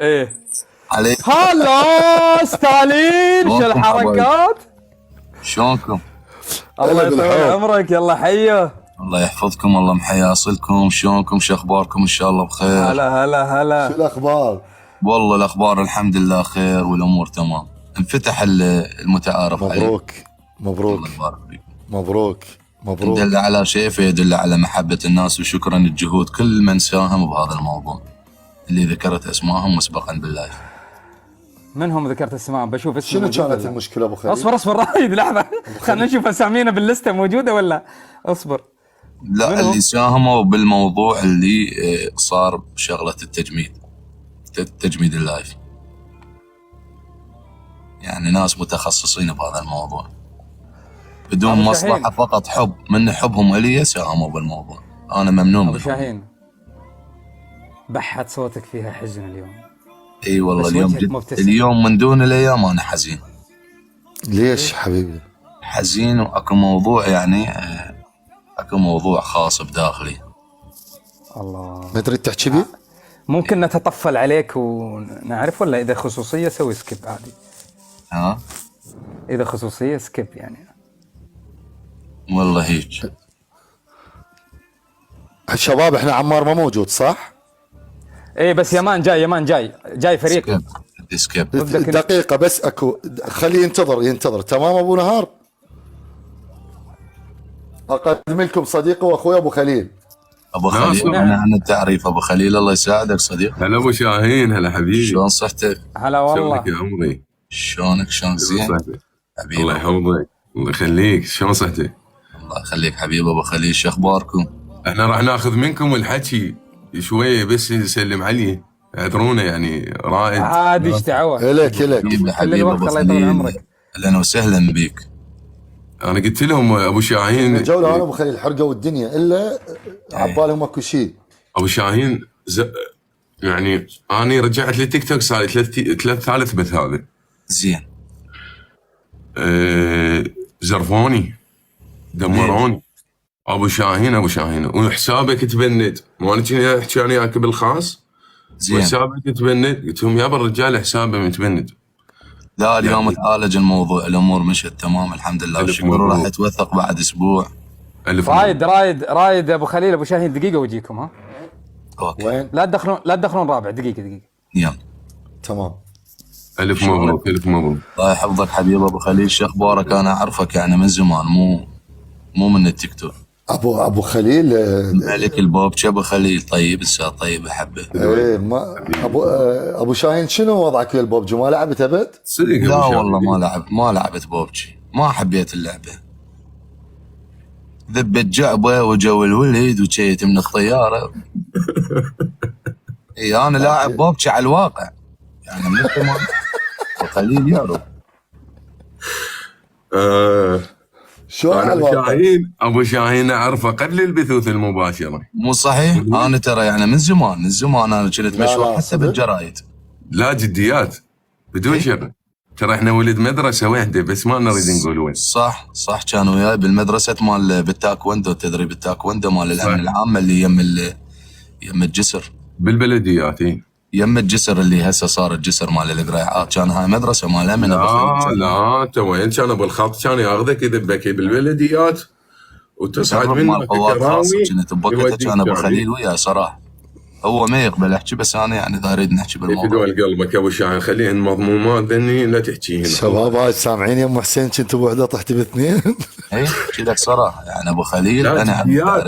ايه عليك. هلا ستالين، شو شلونكم الحركات؟ شلونكم؟ الله هلا يطول بالحب. عمرك، يلا حيه. الله يحفظكم، الله محياصلكم. شلونكم؟ شو اخباركم؟ ان شاء الله بخير. هلا هلا شو هلا. الاخبار؟ والله الاخبار الحمد لله خير والامور تمام. انفتح المتعارف عليه. مبروك مبروك الله يبارك فيك. مبروك مبروك. يدل على شيء، فيدل على محبة الناس وشكرا للجهود كل من ساهم بهذا الموضوع اللي ذكرت اسمائهم مسبقا باللايف. منهم ذكرت اسماء؟ بشوف اسمه شنو موجود كانت ولا؟ المشكله ابو خالد؟ اصبر رايد لحظه، خلينا نشوف اسامينا باللسته موجوده ولا. اصبر. لا، منهم؟ اللي ساهموا بالموضوع اللي صار بشغلة التجميد اللايف، يعني ناس متخصصين بهذا الموضوع بدون أبو مصلحة، شاهين. فقط حب من حبهم إلي ساهموا بالموضوع. أنا ممنون ابو منهم. شاهين، بحت صوتك فيها حزن اليوم. اي والله بس اليوم وجهك مبتسم. اليوم من دون الايام انا حزين ليش حبيبي؟ حزين، واكو موضوع يعني اكو موضوع خاص بداخلي. الله. ما تريد تحكي بي؟ ممكن نتطفل عليك ونعرف، ولا اذا خصوصيه سوي سكيب عادي؟ ها اذا خصوصيه سكيب يعني. والله هيك. الشباب احنا عمار ما موجود صح؟ ايه بس يمان جاي فريق. سكيب. بدك دقيقة بس اكو، خليه ينتظر. تمام ابو نهار؟ اقدم لكم صديقي واخوي ابو خليل. ابو خليل، نعم. انا عن التعريف ابو خليل، الله يساعدك صديق. هلا ابو شاهين، هلا حبيبي. شلون صحتك؟ هلا شلونك والله. يا عمري؟ شلونك؟ شلون زين صحتك؟ حبيبي؟ الله يحفظك، الله يخليك. شلون صحتك؟ الله يخليك حبيبي ابو خليل. شو اخباركم؟ احنا راح ناخذ منكم الحكي شويه بس نسلم عليه، اعذرونا يعني رائد. عادي، ايش دعوه. الك حبيبي حبيبي الوقت، ابو الله يطول خليل، عمرك. اهلا وسهلا بك. انا قلت لهم ابو شاهين، الجولة انا ابو خليل حرقوا الدنيا الا عبالهم اكو شيء. ابو شاهين يعني انا رجعت للتيك توك صار لي ثالث بث هذا. زين. زرفوني، دمروني. ابو شاهين وحسابك تبند، ما انا كنت احكي انا وياك بالخاص. زين. وحسابك تبند، قلت لهم يابا الرجال حسابه متبند. لا اليوم تعالج الموضوع، الامور مشت تمام الحمد لله والشكر، مبروك. راح يتوثق بعد اسبوع. الف رايد ابو خليل ابو شاهين، دقيقه واجيكم. ها اوكي وين؟ لا تدخلون رابع. دقيقه. يلا. تمام. الف مبروك، الف مبروك. الله يحفظك حبيبي ابو خليل. شو اخبارك؟ انا اعرفك يعني من زمان، مو من التيك توك. ابو خليل مالك البوبتش ابو خليل. طيب الساعه طيب احبه. ايه ما ابو شاهين، شنو وضعك ويا البوبجي؟ ما لعبت ابد؟ صدق لا أبو والله شاهين. ما لعبت بوبتشي، ما حبيت اللعبه. ذبت جعبه وجو الولد وجيت من الطياره. اي انا لاعب بوبتشي على الواقع يعني من زمان. وخليل يعرف. شو على انا الواقع؟ ابو شاهين اعرفه قبل البثوث المباشره. مو صحيح؟ انا ترى يعني من زمان انا كنت لا، مشهور حتى صدق؟ بالجرايد. لا جديات بدون شر. ترى احنا ولد مدرسه واحده بس ما نريد نقول وين. صح كان وياي بالمدرسه مال بالتاكوندو، تدريب التاكوندو مال الامن صح. العامه اللي يم الجسر. بالبلديات اي. يم الجسر اللي هسه صار الجسر مال القريعات، كان هاي مدرسه مال امن. لا انت وين كان ابو الخط كان ياخذك يذبك بالبلديات وتصعد مال منك قوات خاصه الكراوي كنت بوقتها. كان ابو خليل وياي صراحه، هو ما يقبل احكي بس انا يعني اذا اريد نحكي بالموضوع. يفدوا قلبك يا ابو شاهين، خليهن مضمومات ذني لا تحكيهن. شباب هاي سامعين يا ام حسين؟ كنتوا بوحده طحتي باثنين. اي لك صراحه يعني ابو خليل لا انا جديات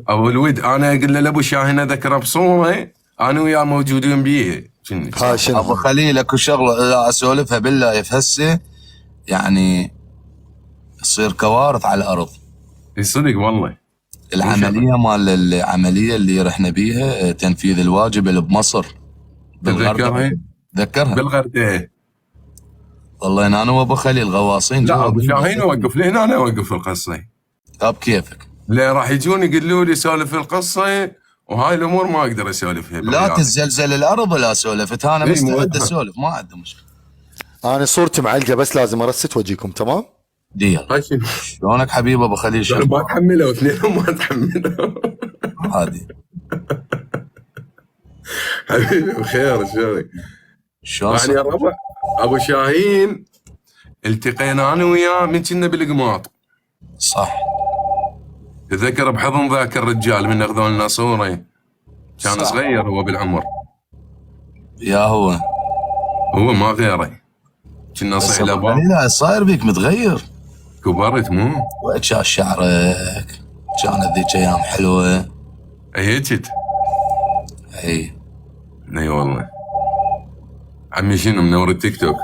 ابو الود. انا اقول له لابو شاهين اذكره بصوره انا وياه موجودين بيه. هاي ابو شنو؟ خليل اكو شغله لا اسولفها باللايف هسه يعني تصير كوارث على الارض. صدق والله. العمليه اللي رحنا بيها تنفيذ الواجب اللي بمصر تذكرها تذكرها بالغردقه. والله انا وابو خليل غواصين لا جوا ابو شاهين وقف لي هنا، انا اوقف القصه. بكيفك. لا راح يجون يقولوا لي سولف القصه وهاي الامور ما اقدر اسولفها. لا تتزلزل الارض ولا سولفت، انا إيه مستعد اسولف ما عندي مشكله. انا صورتي معلقه بس لازم ارست واجيكم. تمام. ديال هاي شنو؟ شلونك حبيب ابو خليل؟ انا ما شو اتحمله واثنين ما اتحمله. عادي. حبيبي بخير شلونك؟ شلون يعني يا ربع ابو شاهين التقينا انا وياه من كنا بالقماط. صح. تذكر بحضن ذاك الرجال من اخذوا لنا صوره، كان صح. صغير هو بالعمر، يا هو ما غيره، كنا صحيح باب. لا صاير بيك متغير. كبرت مو؟ وكان شعرك كانت ذيك ايام حلوه. هيجت. اي اي والله. عمي شنو منور التيك توك؟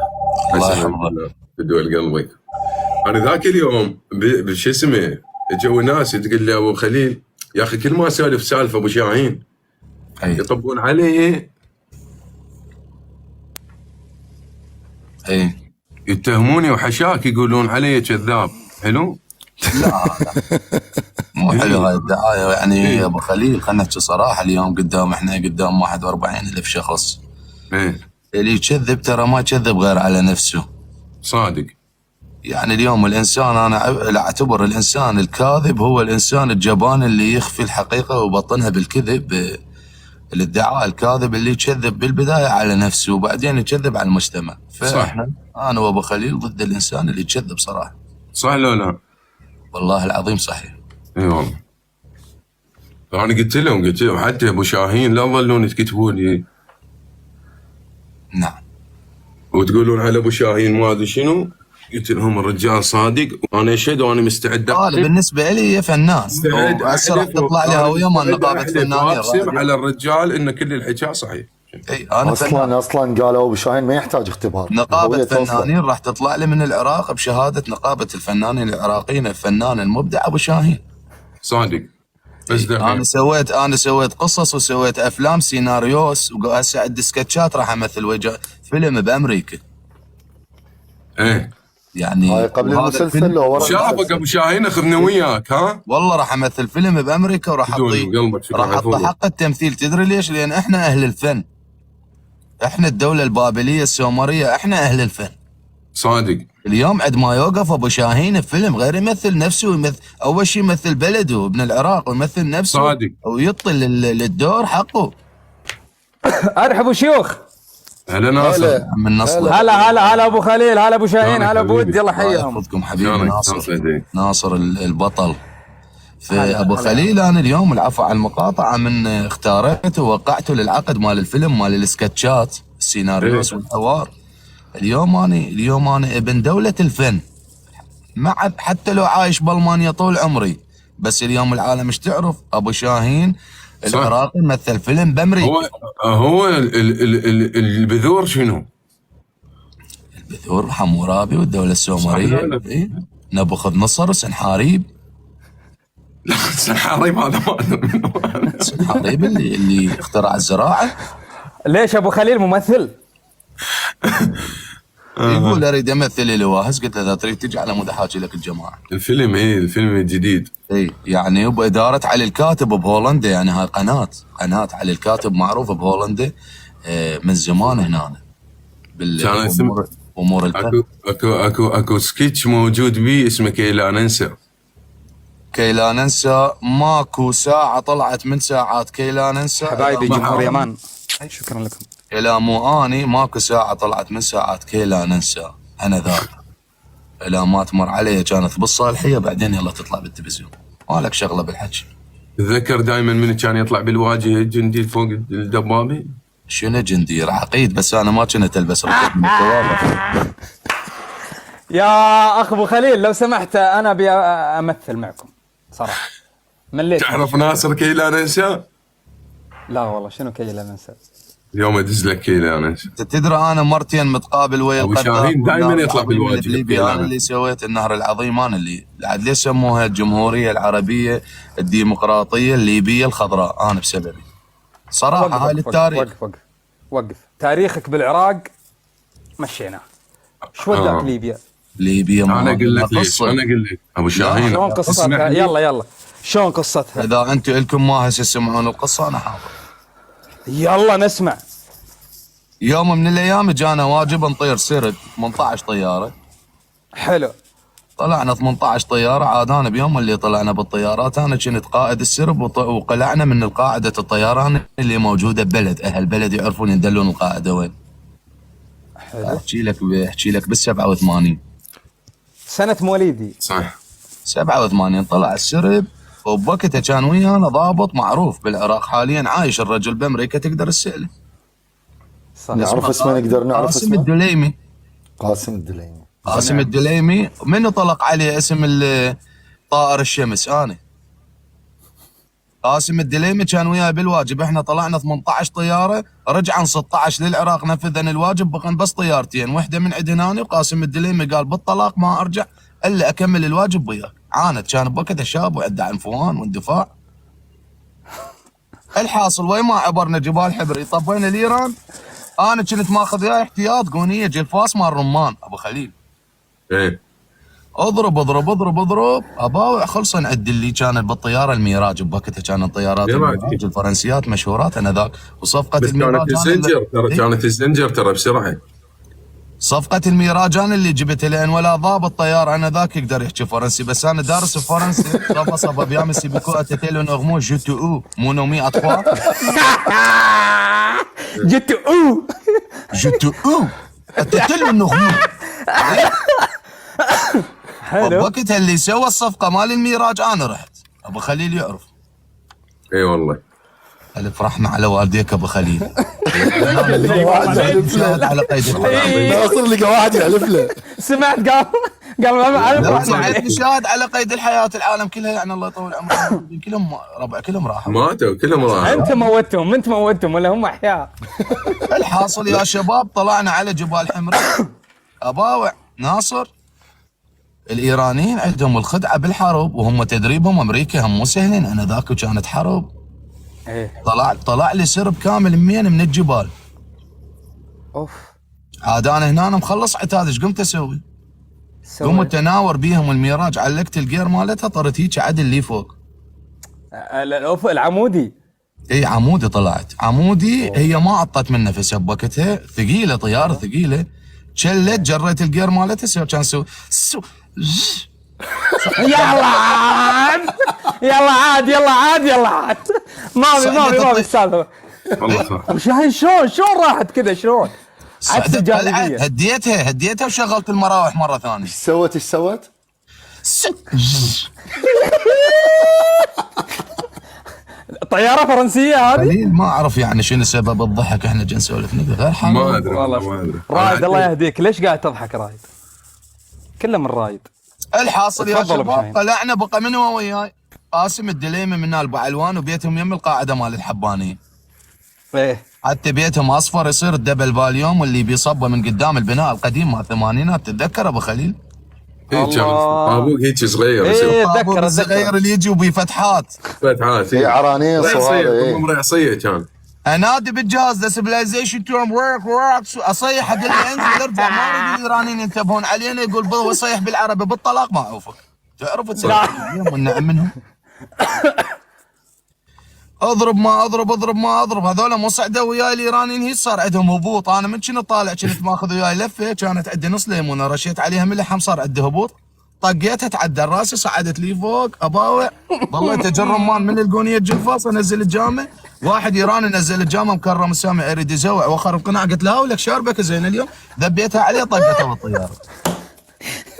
الله يحفظك. بدول قلبك. انا ذاك اليوم بش اسمه جو ناس تقول لي ابو خليل يا اخي كل ما اسولف سالفه ابو شاهين اي يطبون علي، اي يتهموني وحشاك يقولون علي كذاب. حلو؟ لا مو حلو هاي الدعايه يعني يا ابو خليل. خلينا نحكي صراحه، اليوم احنا قدام 41,000 شخص. ايه اللي يكذب ترى ما يكذب غير على نفسه. صادق. يعني اليوم الانسان انا اعتبر الانسان الكاذب هو الانسان الجبان اللي يخفي الحقيقه ويبطنها بالكذب. الادعاء الكاذب اللي يكذب بالبدايه على نفسه وبعدين يكذب على المجتمع. فاحنا انا وابو خليل ضد الانسان اللي يكذب صراحه. صح لو لا؟ والله العظيم صحيح. اي والله. فانا قلت لهم حتى ابو شاهين لا تظلون تكتبون لي نعم وتقولون على ابو شاهين ما ادري شنو. قلت لهم الرجال صادق وانا اشهد وانا مستعد انا بالنسبه لي فنان. هسه راح تطلع لي هويه مال نقابه فنانين على الرجال ان كل الحكايه صحيح. اي انا فنان. اصلا قالوا ابو شاهين ما يحتاج اختبار. نقابه فنانين راح تطلع لي من العراق بشهاده نقابه الفنانين العراقيين الفنان المبدع ابو شاهين. صادق. بس انا سويت قصص وسويت افلام سيناريوس وهسه عندي سكتشات راح امثل فيلم بامريكا. ايه يعني هاي قبل المسلسل لو ورا شافك ابو شاهين اخذنا وياك ها؟ والله راح امثل فيلم بامريكا وراح اعطي حق التمثيل. تدري ليش؟ لان احنا اهل الفن. احنا الدوله البابليه السومريه، احنا اهل الفن. صادق. اليوم عند ما يوقف ابو شاهين بفيلم غير يمثل نفسه اول شيء يمثل بلده ابن العراق ويمثل نفسه. صادق. ويطل للدور حقه. ارحبوا شيوخ. هلا ناصر. من نصر. هلا ابو خليل، هلا ابو شاهين، هلا ابو ود، يلا حياهم. يحفظكم حبيبي ناصر البطل. فابو خليل انا اليوم العفو على المقاطعه من اختارته ووقعته للعقد مال الفيلم مال السكتشات السيناريوس والحوار. اليوم انا ابن دوله الفن. مع حتى لو عايش بالمانيا طول عمري، بس اليوم العالم ايش تعرف؟ ابو شاهين العراقي مثل فيلم بامريكا. هو البذور شنو؟ البذور حمورابي والدوله السومريه. إيه؟ نبوخذ نصر وسنحاريب. لا سنحاريب هذا ما سنحاريب اللي اخترع الزراعه. ليش ابو خليل ممثل؟ يقول اريد امثل لي واهز. قلت له اذا تريد تجي على مود احاكي لك الجماعه. الفيلم الفيلم الجديد. اي يعني باداره علي الكاتب بهولندا. يعني هاي قناه علي الكاتب معروفه بهولندا من زمان هنا بالامور الفن. اكو سكتش موجود بيه اسمه كي لا ننسى. كي لا ننسى. ماكو ساعه طلعت من ساعات كي لا ننسى. حبايبي جمهور يمان، شكرا لكم. الى مو اني ماكو ساعه طلعت من ساعات كي لا ننسى. انا ذاك الى ما تمر علي كانت بالصالحيه بعدين يلا تطلع بالتلفزيون. ما لك شغله بالحكي. تذكر دائما من كان يطلع بالواجهه جندي فوق الدبابه. شنو جندي؟ عقيد. بس انا ما كنت البس ركب من الدوابه. يا اخ ابو خليل لو سمحت انا ابي امثل معكم صراحه. مليت. تعرف ناصر كي لا ننسى؟ لا والله شنو كي لا ننسى. اليوم ادز لك كي لا ننسى. تدري انا مرتين متقابل ويا ابو شاهين دائما يطلع بالواجهه. انا اللي سويت النهر العظيم. انا اللي عاد ليش سموها الجمهوريه العربيه الديمقراطيه الليبيه الخضراء؟ انا بسببي صراحه. هاي التاريخ. وقف تاريخك بالعراق مشيناه. شو وداك ليبيا؟ انا اقول لك ليش. انا اقول لك ابو شاهين شلون قصتها؟ يلا شلون قصتها؟ اذا انتم لكم ما هسه تسمعون القصه انا حاضر. يلا نسمع. يوم من الايام جانا واجب نطير سرد 18 طياره. حلو. طلعنا 18 طياره. عاد انا بيوم اللي طلعنا بالطيارات انا كنت قائد السرب، وقلعنا من القاعده الطيران اللي موجوده ببلد، اهل بلد يعرفون يدلون القاعده وين. احكي لك بال 87 سنة مواليدي. صح. 87 طلع السرب، وبوقتها كان ويانا ضابط معروف بالعراق، حاليا عايش الرجل بامريكا تقدر تساله. صح. نعرف اسمه، نقدر نعرف قاسم اسمه. الدليمي. قاسم الدليمي. قاسم الدليمي. منو طلق عليه اسم طائر الشمس؟ انا. قاسم الدليمي كان وياي بالواجب، احنا طلعنا 18 طياره، رجعن 16 للعراق، نفذنا الواجب، بقن بس طيارتين، وحده من عند هناني، وقاسم الدليمي قال بالطلاق ما ارجع الا اكمل الواجب وياك. عاند كان بوقتها شاب وعنده عنفوان واندفاع. الحاصل وين ما عبرنا جبال حبري طبينا لايران، انا كنت ماخذ وياي احتياط قونيه جلفاس مال رمان ابو خليل. ايه اضرب اضرب اضرب اضرب، اباوع خلص نعد اللي كانت بالطياره الميراج، بوقتها كانت طيارات الميراج الفرنسيات مشهورات انذاك، وصفقه بس الميراج كانت الزنجر ترى، كانت الزنجر ترى بسرعه. صفقه الميراج انا اللي جبتها، لان ولا ضابط طيار انذاك يقدر يحكي فرنسي، بس انا دارس فرنسي. صفا بيامسي بكو اتتيلو نغمو جوتو او مونومي اطوا جت جوتو او اتتيلو نغمو. حلو. وقتها اللي سوى الصفقه مال الميراج انا رحت، ابو خليل يعرف. اي والله. الف رحمه على والديك ابو خليل. واحد يحلف شاهد له. على قيد الحياه. ناصر لقى واحد يحلف له. سمعت قال ما لا، اعرف. سعد شاهد على قيد الحياه، العالم كلها يعني الله يطول عمرهم كلهم ربع كلهم راحوا. ماتوا كلهم راحوا. انت موتهم ولا هم احياء؟ الحاصل يا شباب طلعنا على جبال حمراء، اباوع ناصر. الايرانيين عندهم الخدعه بالحرب، وهم تدريبهم امريكا هم مو سهلين انذاك، وكانت حرب. ايه. طلع لي سرب كامل من الجبال. اوف. عاد انا هنا مخلص عتاد، ايش قمت اسوي؟ قمت تناور بيهم الميراج، علقت الجير مالتها، طرت هيك عدل لي فوق. الاوف العمودي. اي عمودي طلعت، عمودي. هي ما عطت من نفسها بوقتها، ثقيله طياره ثقيله. شلت جريت الجير مالتها، كان سو يلا عاد يلا عاد ما في السالفه. والله صح. وشاهين شلون راحت كذا شلون؟ عكس الجاذبيه. هديتها وشغلت المراوح مره ثانيه. ايش سوت؟ طياره فرنسيه هذه؟ قليل ما اعرف يعني شنو سبب الضحك، احنا جالسين نسولف نقول غير حاجه. ما ادري والله ما ادري. رايد الله يهديك، ليش قاعد تضحك رايد؟ كله من رايد. الحاصل يا تفضل أبو شاهين. شباب طلعنا بقى من هو وياي قاسم الدليمي من ابو علوان، وبيتهم يم القاعده مال الحبانيه. ايه. حتى بيتهم اصفر يصير الدبل فاليوم، واللي بيصبه من قدام البناء القديم مال الثمانينات، تتذكر ابو خليل؟ إيه كان الله. ابوك هيك صغير إيه. يصير اتذكر الصغير اللي يجي وبيه فتحات. فتحات. هي عرانيص وهذا. رعصيه إيه. رعصيه كان. انادي بالجهاز ذا سيفلايزيشن تيرم ورك اصيح اقول له انزل ارجع، ما اريد الايرانيين ينتبهون علينا، يقول ويصيح بالعربي بالطلاق ما اعوفك. تعرف تسوي والنعم منهم. اضرب ما اضرب، هذول مو صعدوا وياي الايرانيين، هي صار عندهم هبوط. انا من كنت طالع كنت ماخذ وياي لفه، كانت عندي نص ليمونه رشيت عليها من لحم، صار عندي هبوط، طقيتها تعدى راسي، صعدت لي فوق اباوع، ضليت اجر رمان من القونيه الجلفاص، انزل الجامع، واحد ايراني نزل الجامع مكرم السامع يريد يزوع واخر القناع، قلت له ولك شاربك زين اليوم، ذبيتها عليه طقته بالطياره.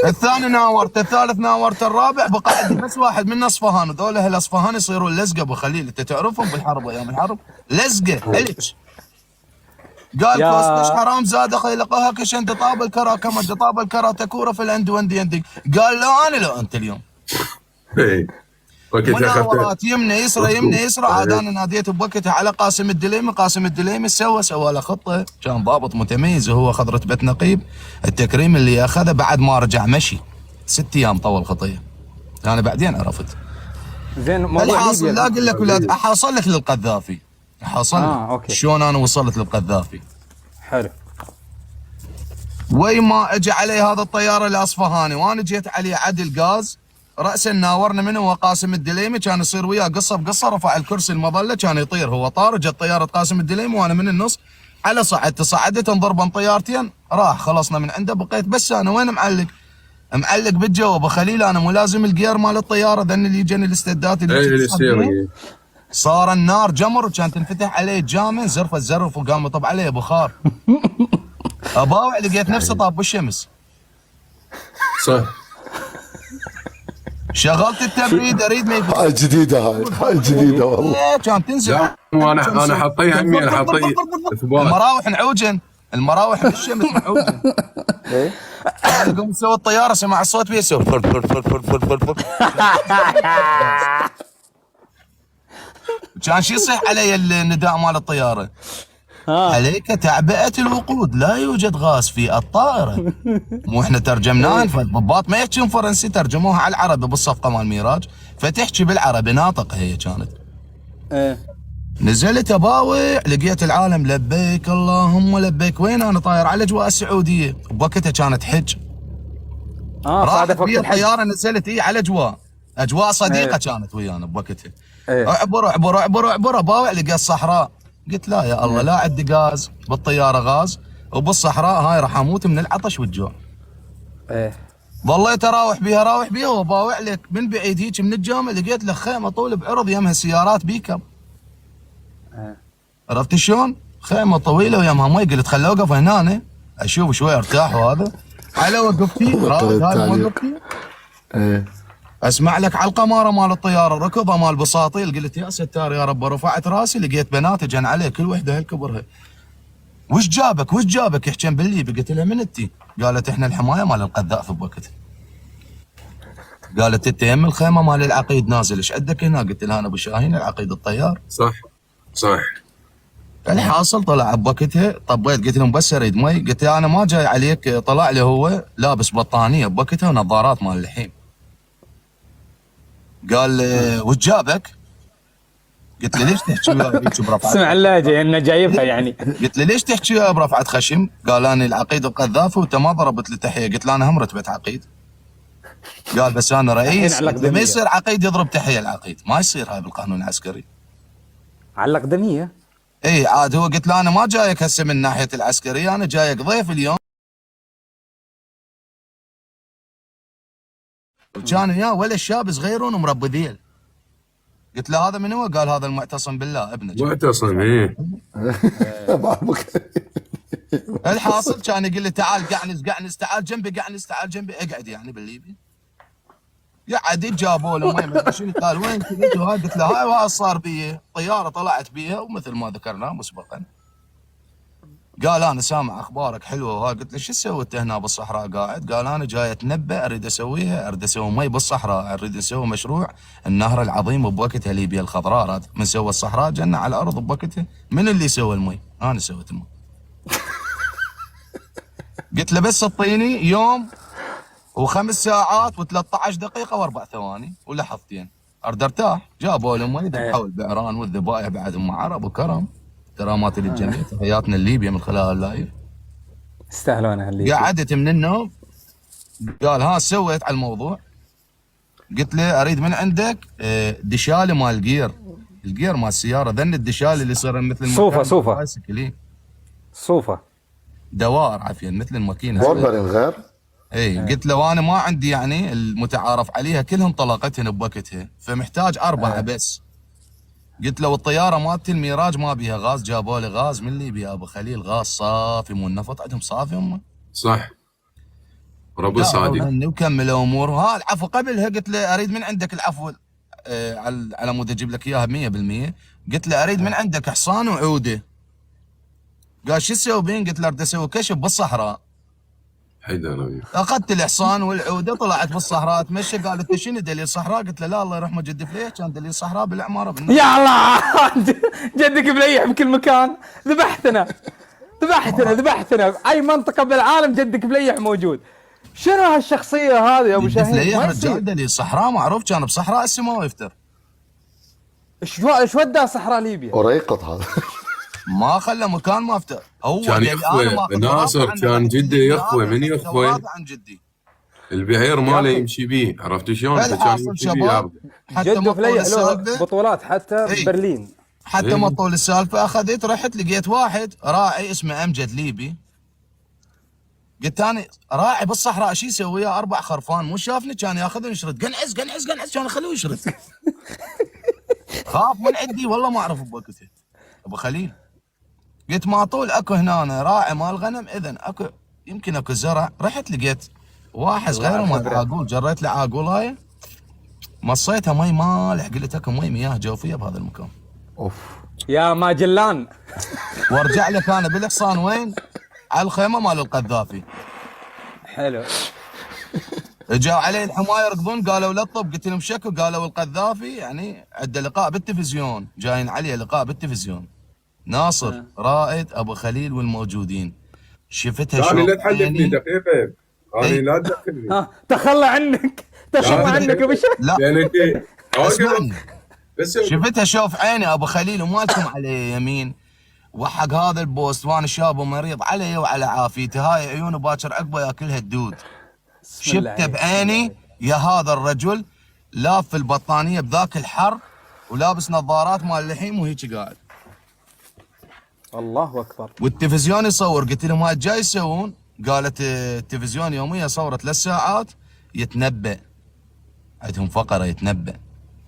الثاني ناورت، الثالث ناورت، الرابع بقى عندي بس واحد من اصفهان، وذول اهل اصفهان يصيرون لزقه ابو خليل، انت تعرفهم بالحرب ايام الحرب، لزقه هلك. قال كوستش حرام زاد خيلقها كشنت طاب الكرا كما طاب الكرا تكوره في الاند وندي يندق، قال لو انت اليوم. اي وقتها مناورات يمنى يسرى عاد انا ناديت بوقتها على قاسم الدليمي سوى له خطه، كان ضابط متميز وهو اخذ رتبه نقيب، التكريم اللي اخذه بعد ما رجع مشي 6 ايام طول خطيه، انا بعدين عرفت. زين موضوع الحاصل ليبيا. لا اقول لك ولاد احاصل لك للقذافي، أوكي. شلون انا وصلت للقذافي. حلو. وي ما اجى علي هذا الطياره الاصفهاني، وانا جيت عليه عدل غاز، راسا ناورنا منه وقاسم الدليمي، كان يصير وياه قصه بقصه، رفع الكرسي المظله كان يطير، هو طار، جت طياره قاسم الدليمي وانا من النص على صعدت انضربا طيارتين، راح خلصنا من عنده، بقيت بس انا وين معلق؟ معلق بالجو. ابو خليل انا مو لازم الجير مال الطياره ذن اللي يجن الاستدات اي اللي يصير صار النار جمر وكان تنفتح عليه جامن زرفه الزرف وقام يطب عليه بخار. اباوع لقيت نفسي طاب بالشمس. صح. شغلت التبريد اريد ما يفتح. هاي جديده، هاي جديده والله. كان تنزل. لا انا حطيها همي، انا حطيها اثبات. المراوح نعوجن، المراوح بالشمس معوجن. قام يسوي الطياره سمع الصوت بيه يسوي فر فر فر فر فر فر فر. كان شو يصيح علي النداء مال الطياره؟ عليك تعبئة الوقود، لا يوجد غاز في الطائرة. مو احنا ترجمناها، فالضباط ما يحكون فرنسي، ترجموها على العربي بالصفقة مال ميراج، فتحكي بالعربي ناطق هي كانت. نزلت اباوع لقيت العالم لبيك اللهم لبيك. وين انا طاير على اجواء السعودية، بوقتها كانت حج. راحت بي الطيارة نزلت على اجواء صديقة كانت ويانا بوقتها. اعبر اعبر اعبر اعبر اباوع لقى الصحراء. قلت لا يا الله، لا عندي غاز بالطياره غاز، وبالصحراء هاي راح اموت من العطش والجوع. ظليت اراوح بيها وباوع لك من بعيد هيك من الجامع لقيت له خيمه طول بعرض يمها سيارات بيكم. عرفت شلون؟ خيمه طويله ويمها مي. قلت خلي اوقف هنا اشوف شوي ارتاح. وهذا على وقفتي هاي وقفتي اسمع لك على القماره مال الطياره ركضه مال بساطيل. قلت يا ستار يا رب. رفعت راسي لقيت بنات جن عليه كل وحده هالكبرها. وش جابك يحكين بالليبي. قلت لها من انتي؟ قالت احنا الحمايه مال القذافي بوقتها. قالت انت يم الخيمه مال العقيد نازل، ايش عندك هنا؟ قلت لها انا ابو شاهين العقيد الطيار. صح. الحاصل طلع بوقتها طبيت قلت لهم بس اريد مي. قلت له انا ما جاي عليك. طلع لي هو لابس بطانيه بوقتها ونظارات مال اللحيم. قال وش جابك؟ قلت له ليش تحكي وياي برفعه؟ سمع اللاجئ انه جايبها يعني. قلت له ليش تحكي وياي برفعه خشم؟ قال انا العقيد القذافي وانت ما ضربت لي تحيه. قلت له انا هم رتبه عقيد. قال بس انا رئيس. ما يصير عقيد يضرب تحيه العقيد، ما يصير هاي بالقانون العسكري. على الأقدمية. اي عاد هو قلت له انا ما جايك هسه من ناحيه العسكريه، انا جايك ضيف اليوم. وكان وياه ولا الشاب صغيرون ومربي ذيل. قلت له هذا من هو؟ قال هذا المعتصم بالله ابنك. معتصم ايه. الحاصل كان يقول لي تعال قعنس تعال جنبي اقعد يعني بالليبي. قعد جابوا له مي ما شنو. قال وين كنت؟ هاي قلت له هاي صار بي طياره طلعت بيها ومثل ما ذكرنا مسبقا. قال انا سامع اخبارك حلوه وهاي. قلت له شو سويت هنا بالصحراء قاعد؟ قال انا جاي اتنبأ اريد اسوي مي بالصحراء، اريد اسوي مشروع النهر العظيم بوقتها ليبيا الخضراء. من سوى الصحراء جنة على الارض بوقتها. من اللي سوى المي؟ انا سويت المي. قلت له بس اعطيني يوم و5 ساعات و13 دقيقه و4 ثواني ولحظتين ارد ارتاح. جابوا له مي ذبحوا البعران والذبائح بعدهم عرب وكرم. كرامات للجميع، تحياتنا لليبيا من خلال اللايف. استاهلون اهل قعدت من النوم. قال ها سويت على الموضوع. قلت له اريد من عندك دشاله مال الجير مال السياره. ذن الدشاله اللي صار مثل صوفه دوائر عافيه مثل الماكينه بوربرين غير. اي قلت له وانا ما عندي يعني المتعارف عليها كلهم طلقتهن بوقتها، فمحتاج 4 بس. قلت له والطياره مالتي الميراج ما بيها غاز. جابوا لي غاز من ليبيا ابو خليل، غاز صافي مو النفط عندهم صافي هم. صح. رب صادق. وكمل امور. ها العفو قبلها قلت له اريد من عندك العفو على مود اجيب لك اياها 100%. قلت له اريد من عندك حصان وعوده. قال شو تسوي بين؟ قلت له اريد اسوي كشف بالصحراء. حيدر اخذت الحصان والعوده طلعت بالصحراء اتمشى. قال انت شنو دليل صحراء؟ قلت له لا الله يرحمه جدي فليح كان دليل صحراء بالعماره بالنار. يا الله جدك بليح بكل مكان. ذبحتنا اي منطقه بالعالم جدك بليح موجود. شنو هالشخصيه هذه يا ابو شاهين؟ فليح رجال دليل صحراء معروف، كان بصحراء السماء يفتر. ايش وداه صحراء ليبيا؟ وريقط هذا. ما خلى مكان ما افتر. هو كان يخفى ناصر، كان جده يخفى. من يخفى؟ عن جدي البعير ماله يمشي بيه. عرفت شلون؟ فكان يمشي بيه. حتى ما طول السالفه بطولات حتى برلين. حتى ما طول السالفه اخذت رحت لقيت واحد راعي اسمه امجد ليبي. قلت انا راعي بالصحراء شو يسوي وياه 4 خرفان، مو شافني كان ياخذني يشرد، قنعس قنعس قنعس كان اخليه يشرد. خاف من عندي والله ما اعرف بوقتها ابو خليل. قلت ما طول اكو هنا راعي مال غنم، اذا اكو يمكن اكو زرع. رحت لقيت واحد صغير مال عاقول، جريت له عاقولايه مصيتها مي مالح، قلت اكو مياه جوفيه بهذا المكان. اوف يا ماجلان. وارجع لك انا بالحصان وين؟ على الخيمه مال القذافي. حلو. جاوا علي الحمايه يركضون، قالوا لا تطب، قلت لهم شكو؟ قالوا القذافي يعني عنده لقاء بالتلفزيون، جايين عليه لقاء بالتلفزيون. ناصر رائد ابو خليل والموجودين. شفتها ثاني شلون لا تحلفني عيني؟ دقيقه، ثاني إيه. لا تدخلني. ها تخلى عنك، تخلى عنك ابو شيخ. لا يعني انت اسمعني، بس شفتها شوف عيني ابو خليل ومالكم علي يمين. وحق هذا البوست وانا شاب ومريض علي وعلى عافيتي، هاي عيونه باكر عقبه ياكلها الدود. بسم الله شفته بعيني يا هذا الرجل لاف البطانيه بذاك الحر ولابس نظارات مال اللحيم وهيك قاعد. الله اكبر. والتلفزيون يصور، قلت لهم هاي جاي يسوون؟ قالت التلفزيون يوميا صورت 3 ساعات يتنبأ، عندهم فقره يتنبأ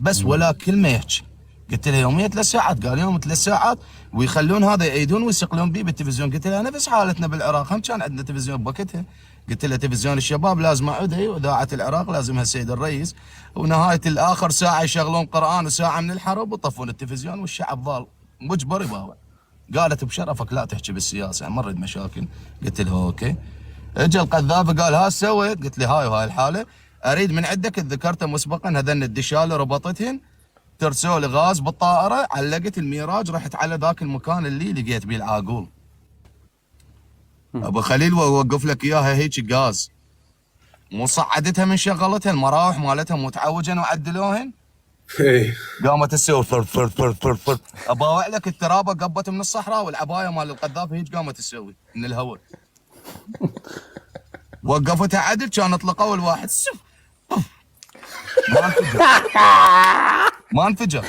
بس ولا كلمه يحكي. قلت له يوميا 3 ساعات؟ قال يوم 3 ساعات ويخلون هذا يعيدون ويسقلون بيه بالتلفزيون. قلت له نفس حالتنا بالعراق، هم كان عندنا تلفزيون بوقتها. قلت له تلفزيون الشباب لازم اعود، واذاعه العراق لازمها السيد الرئيس، ونهايه الاخر ساعه يشغلون قران وساعه من الحرب ويطفون التلفزيون والشعب ضال مجبر يباوع. قالت بشرفك لا تحكي بالسياسه، ما نريد مشاكل. قلت له اوكي. اجى القذافي قال ها سويت؟ قلت له هاي وهاي الحاله، اريد من عندك ذكرته مسبقا هذن الدشاله ربطتهن، ترسوا لي غاز بالطائره، علقت الميراج، رحت على ذاك المكان اللي لقيت بيه العاقول. ابو خليل ووقف لك اياها هيك غاز، مو صعدتها من شغلتها المراوح مالتها متعوجن وعدلوهن، قامت تسوي فر فر فر فر فر. اباوع لك الترابه قبت من الصحراء والعبايه مال القذافي هيك قامت تسوي من الهواء. وقفتها عدل كانت لقوا الواحد سف ما انفجر ما انفجر.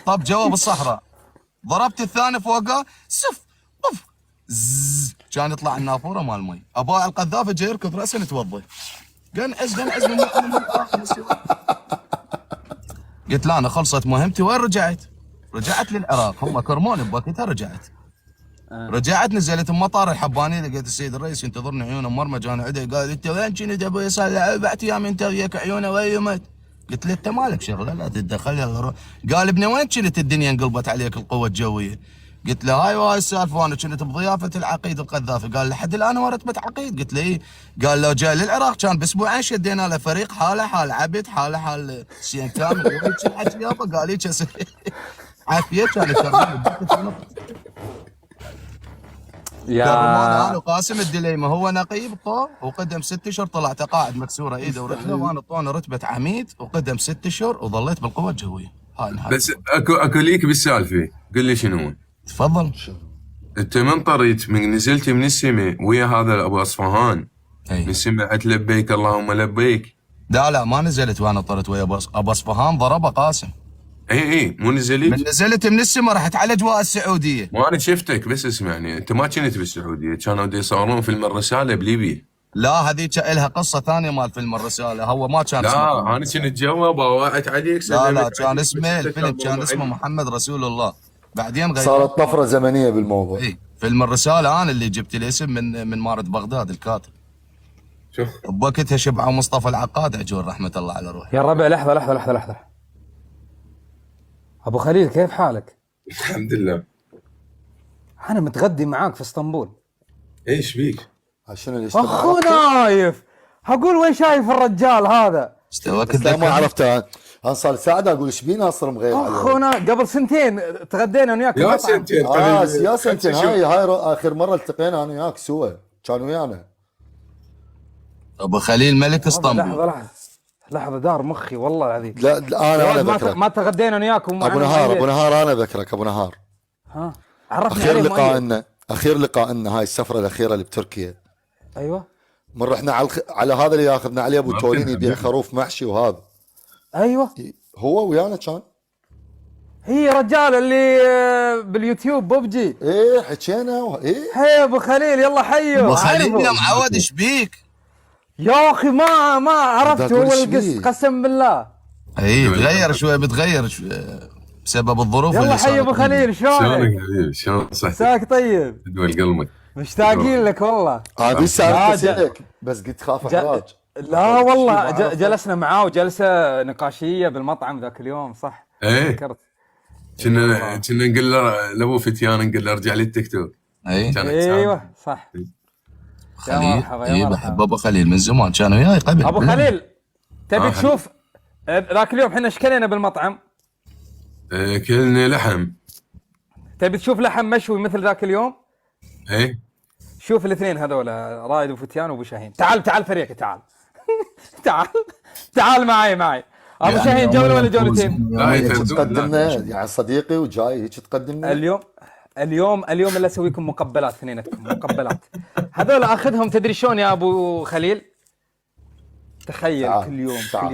طب جوا بالصحراء ضربت الثاني فوقه سف طف زز، كان يطلع النافوره مال المي. اباوع القذافي جاي يركض راسا يتوضا، قنعس قنعس من قلت لا انا خلصت مهمتي. وين رجعت؟ رجعت للعراق، هم كرموني بوقتها رجعت. رجعت نزلت بمطار الحبانيه، لقيت السيد الرئيس ينتظرني عيونه مرمى، انا عدي قال انت وين كنت ابوي؟ صار لي 4 ايام انت وياك عيونه ويمت. قلت له انت مالك شغله لا تتدخل يلا روح. قال ابني وين كنت الدنيا انقلبت عليك القوه الجويه؟ قلت له هاي وهاي السالفه وانا كنت بضيافه العقيد القذافي. قال لحد الان هو رتبه عقيد؟ قلت له ايه. قال لو جاي للعراق كان باسبوعين شدينا له فريق، حاله حال عبد، حاله حال سين كامل. قال لي عافيه كان يشغل يا كرمونا انا وقاسم الدليمه، هو نقيب طو وقدم 6 اشهر، طلع تقاعد مكسوره ايده ورجله، وانا طونا رتبه عميد وقدم 6 اشهر وظليت بالقوه الجويه. هاي الحال. بس اكو ليك بالسالفه، قل لي شنو؟ تفضل. انت من طريت من نزلت من السماء ويا هذا ابو اصفهان اي من سمعت لبيك اللهم لبيك؟ لا ما نزلت وانا طرت ويا ابو اصفهان، ضربه قاسم. اي مو من نزلت؟ نزلت من السماء رحت على اجواء السعوديه. ما انا شفتك بس اسمعني، انت ما كنت بالسعوديه، كانوا يصورون فيلم الرساله بليبيا. لا هذيك لها قصه ثانيه مال فيلم الرساله، هو ما كان لا اسمه. انا كنت جوا باوعت عليك. لا كان اسمه الفيلم كان اسمه محمد رسول الله، بعدين غير. صارت طفره زمنيه بالموضوع. اي فيلم الرساله انا اللي جبت الاسم من مارد بغداد الكاتب. شوف بوقتها شبعوا مصطفى العقاد عجول رحمه الله على روحه. يا الربع لحظه. ابو خليل كيف حالك؟ الحمد لله. انا متغدي معاك في اسطنبول. ايش بيك؟ عشان اللي اخو نايف، هقول وين شايف الرجال هذا؟ استواك لا ما عرفته. انا صار ساعه اقول ايش بينا اصلا مغير عليه. اخونا قبل 2 سنين تغدينا انا وياك يا بمطعم. سنتين يا سنتين. هاي اخر مره التقينا انا وياك سوا، كان ويانا ابو خليل ملك اسطنبول. لحظه دار مخي والله العظيم. لا انا ذكرك. ما تغدينا انا وياك ابو نهار انا ذكرك ابو نهار. ها عرفني عليه. اخير لقائنا هاي السفره الاخيره اللي بتركيا. ايوه من رحنا على هذا اللي ياخذنا عليه ابو تولين يبيع خروف محشي وهذا. ايوه هو ويانا كان. هي رجال اللي باليوتيوب ببجي. ايه حكينا ايه. هيا ابو خليل يلا حيو. ابو خليل أعرفه. يا معود ايش بيك؟ يا اخي ما عرفت بدي أقول هو إيش القصد بيه؟ قسم بالله. اي تغير شوي، بتغير بسبب الظروف يلا اللي حي ابو صارت. خليل شلونك شلونك؟ حبيبي؟ شلون صحتك؟ مساك طيب. دول قلبك. مشتاقين لك والله. هذه لا، الساعه جا- لك بس قلت خاف جا- احراج. لا والله ما عرفت. جلسنا معاه وجلسه نقاشيه بالمطعم ذاك اليوم صح. ايه ذكرت. كنا نقول له لابو فتيان، نقول له ارجع لي التيك توك. اي كان ايوه صح. يا خليل، مرحبا يا اي مرحبا. بحب ابو خليل من زمان، كان وياي قبل. ابو خليل تبي آه، تشوف ذاك اليوم احنا شكلنا بالمطعم، كلنا لحم. تبي تشوف لحم مشوي مثل ذاك اليوم؟ ايه شوف الاثنين هذول رائد وفتيان وابو شاهين. تعال فريق تعال. تعال معي ابو شاهين جوله ولا جولتين؟ لا هيك يتردون، تقدمنا لا. يعني صديقي وجاي هيك تقدمنا. اليوم اللي اسويكم مقبلات اثنيناتكم مقبلات. هذول اخذهم تدري شلون يا ابو خليل؟ تخيل تعال، كل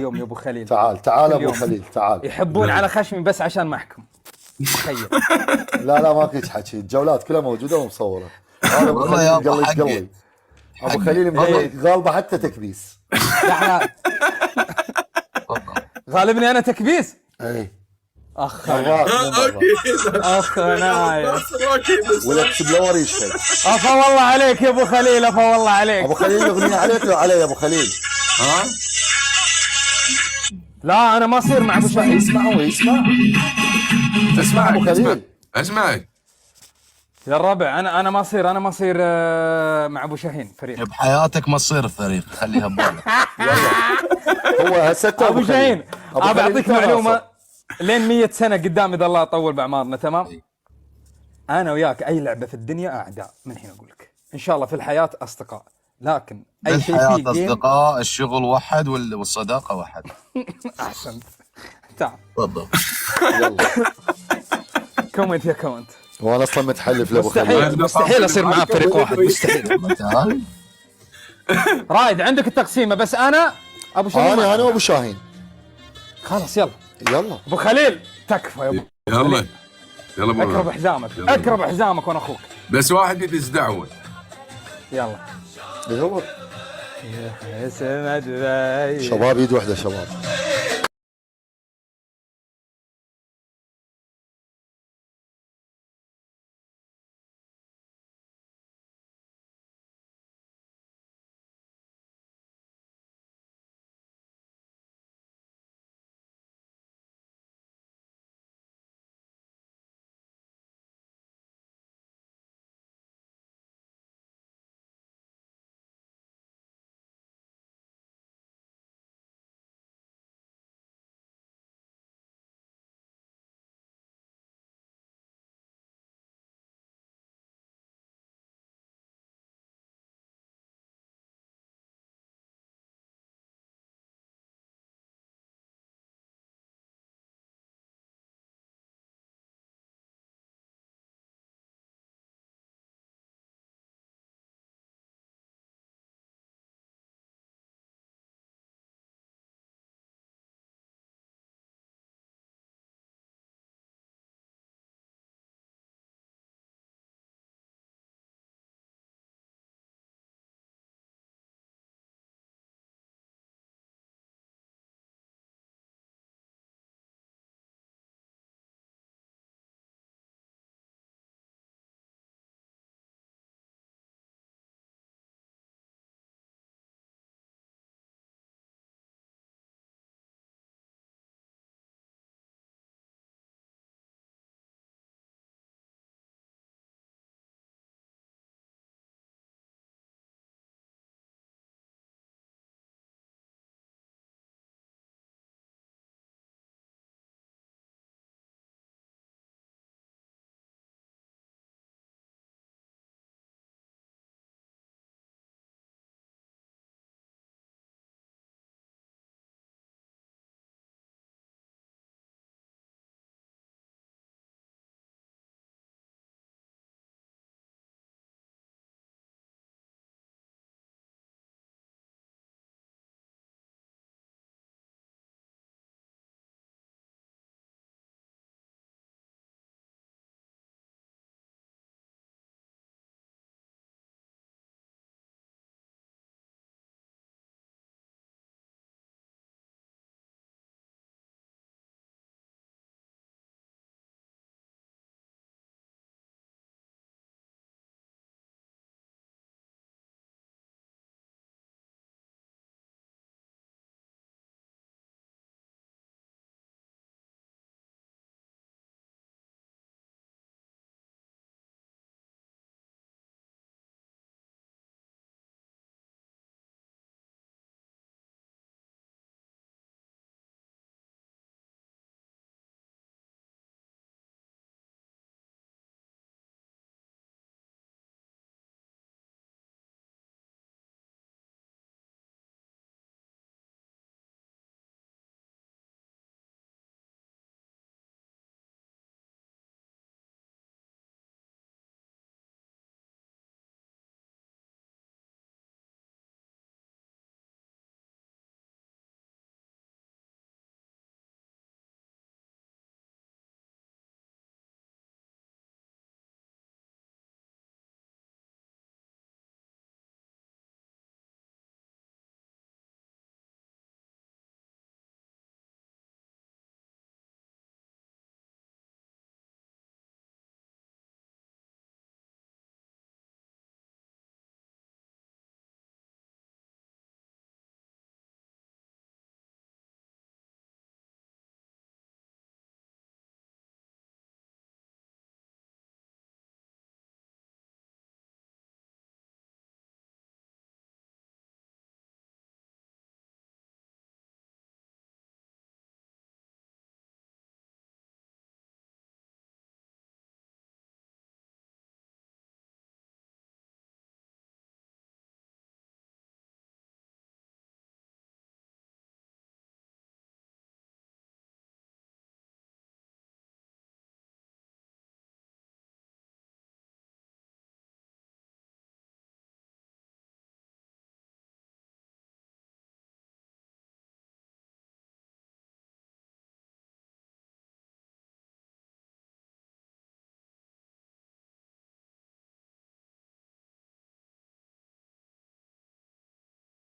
يوم يا ابو خليل. تعال كل ابو يوم. خليل تعال. يحبون على خشمي بس عشان ما احكم. تخيل. لا ماكو هيك حكي، الجولات كلها موجوده ومصوره. هذا ابو والله خليل يا أبو قلب حقي. قلبي. ابو خليل غالبه حتى تكبيس. احنا غالبني انا تكبيس. اي اخ مرات مو مرات. اخ نايف. ولا بلور يشهد. افا والله عليك يا ابو خليل، افا والله عليك. ابو خليل الاغنيه عليك لو علي يا ابو خليل؟ ها لا انا ما اصير مع ابو شاهين. يسمع اسمعك أبو خليل. اسمعك. يا الربع انا ما اصير مع ابو شاهين فريق. بحياتك ما تصير فريق، خليها ببالك. هو هسه ابو شاهين ابى اعطيك خليل معلومه لين 100 سنه قدام اذا الله يطول باعمارنا تمام. انا وياك اي لعبه في الدنيا اعداء، من هنا اقول لك ان شاء الله في الحياه اصدقاء، لكن اي شيء الحياة فيه جيم. اصدقاء، الشغل وحد والصداقة وحد. احسنت. تعال تفضل. يلا. كومنت يا كومنت. وانا اصلا متحلف لابو خليل. مستحيل اصير معاه فريق واحد، مستحيل. تعال. رايد عندك التقسيمه بس انا ابو شاهين. انا وابو شاهين. خلاص يلا يلا ابو خليل تكفى يا ابو. يلا يلا اقرب بابا. حزامك، يلا. اقرب حزامك وانا اخوك. بس واحد يدز دعوه. يلا اللي هو يا سمد باي. شباب ايد واحده شباب.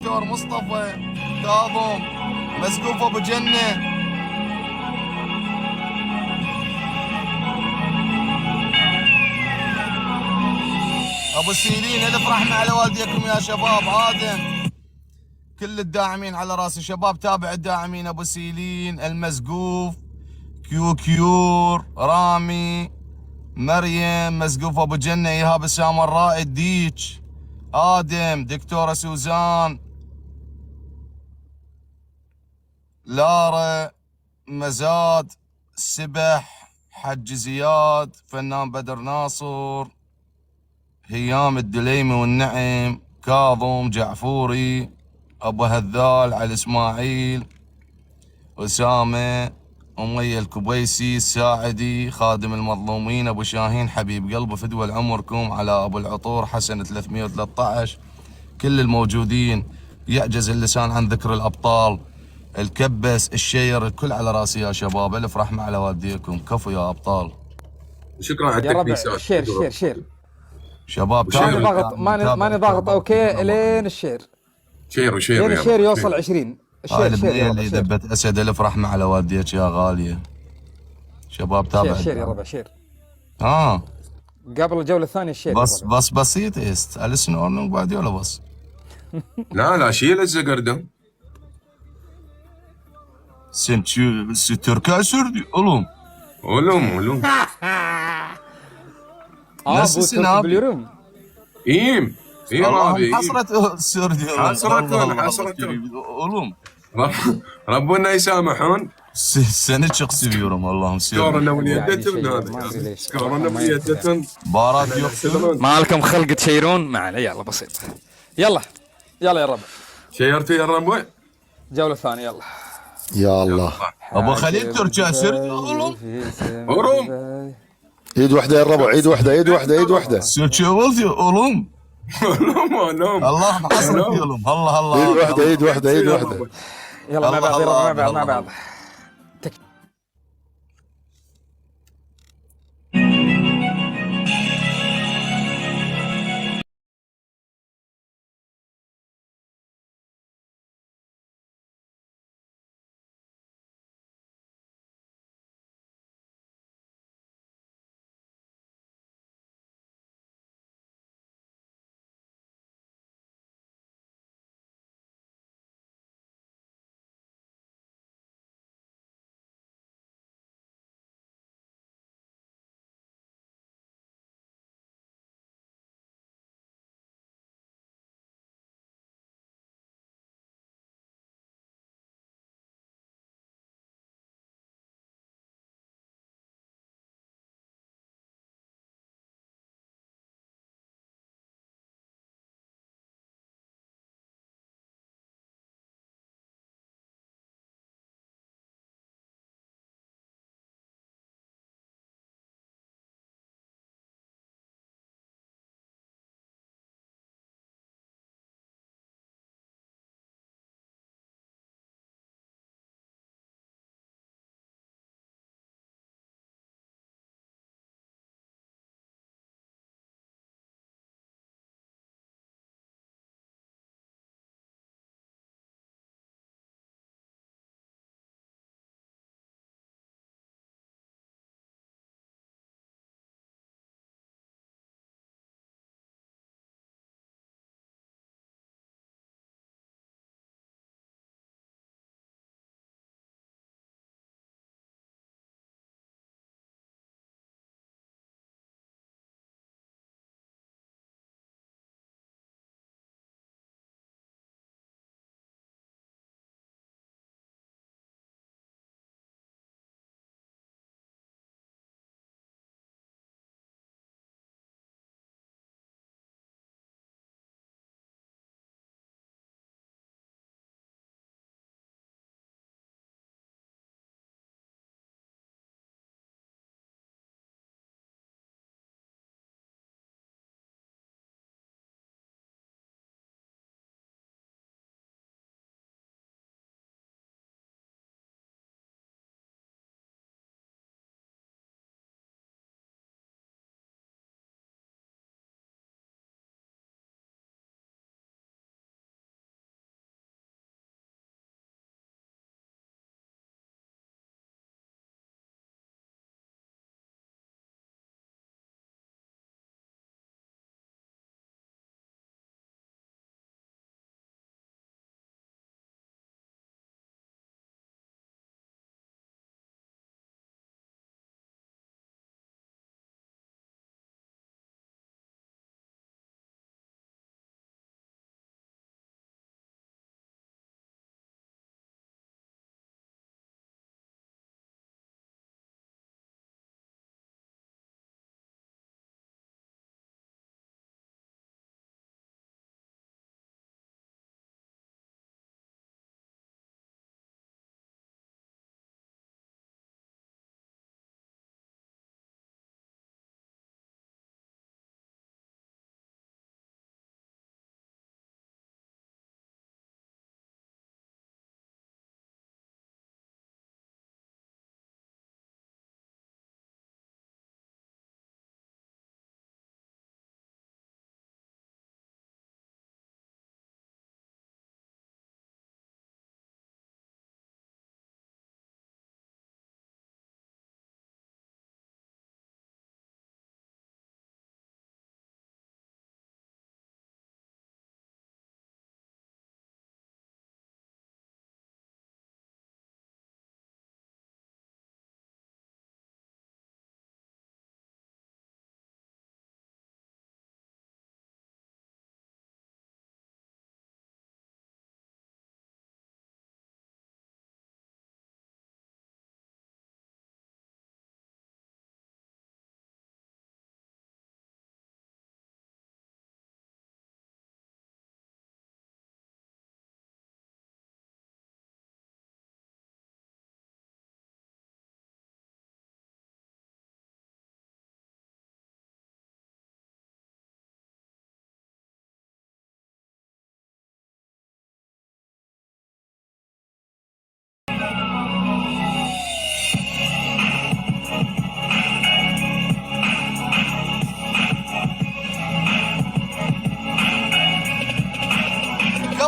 دكتور مصطفى كاظم مسقوف ابو جنه. ابو سيلين الف رحمه على والديكم يا شباب. ادم كل الداعمين على راسي شباب. تابع الداعمين ابو سيلين المسقوف كيور رامي مريم مسقوف ابو جنه ايهاب السامراء الديج ادم دكتوره سوزان لارا مزاد سبح حج زياد فنان بدر ناصر هيام الدليمي والنعم كاظم جعفوري ابو هذال علي اسماعيل اسامه امية الكبيسي الساعدي خادم المظلومين ابو شاهين حبيب قلبي فدوى لعمركم على ابو العطور حسن 313 كل الموجودين يعجز اللسان عن ذكر الابطال الكبس الشير الكل على راسي يا شباب. الف رحمه على والديكم. كفو يا ابطال. شكرا على يا ربع التكبيسات. شير شباب ماني ضاغط ماني ضاغط اوكي لين الشير شير لين الشير يوصل 20. هاي الشير البنيه اللي شير ذبت اسد. الف رحمه على والديك يا غاليه. شباب تابع شير يا ربع شير قبل الجوله الثانيه الشير بس بسيط است السنورن بعد ولا بس لا شيل الزقردة. sen Türkiye sürdü oğlum. Oğlum. Nasılsın abi? biliyorum. İyiyim abi. Allah'ım hasret sürdü oğlum. Hasretun. Oğlum. ربنا يسامحون. Seni çok seviyorum Allah'ım. سكورنا وليدتهم هذا. سكورنا وليدتهم. Baharat yok. ما لكم خلق تشيرون مع العيال بسيط. يلا يا ربع. شيرتوا يا الربع. الجوله الثانيه يلا. يا الله. ابو خليل Türkiye sürdü oğlum. Oğlum. ايد واحده يا الربع ايد واحده. Türkiye oldu oğlum. oğlum. Allah'ım hasret oğlum. Allah. ايد واحده. يلا مع بعض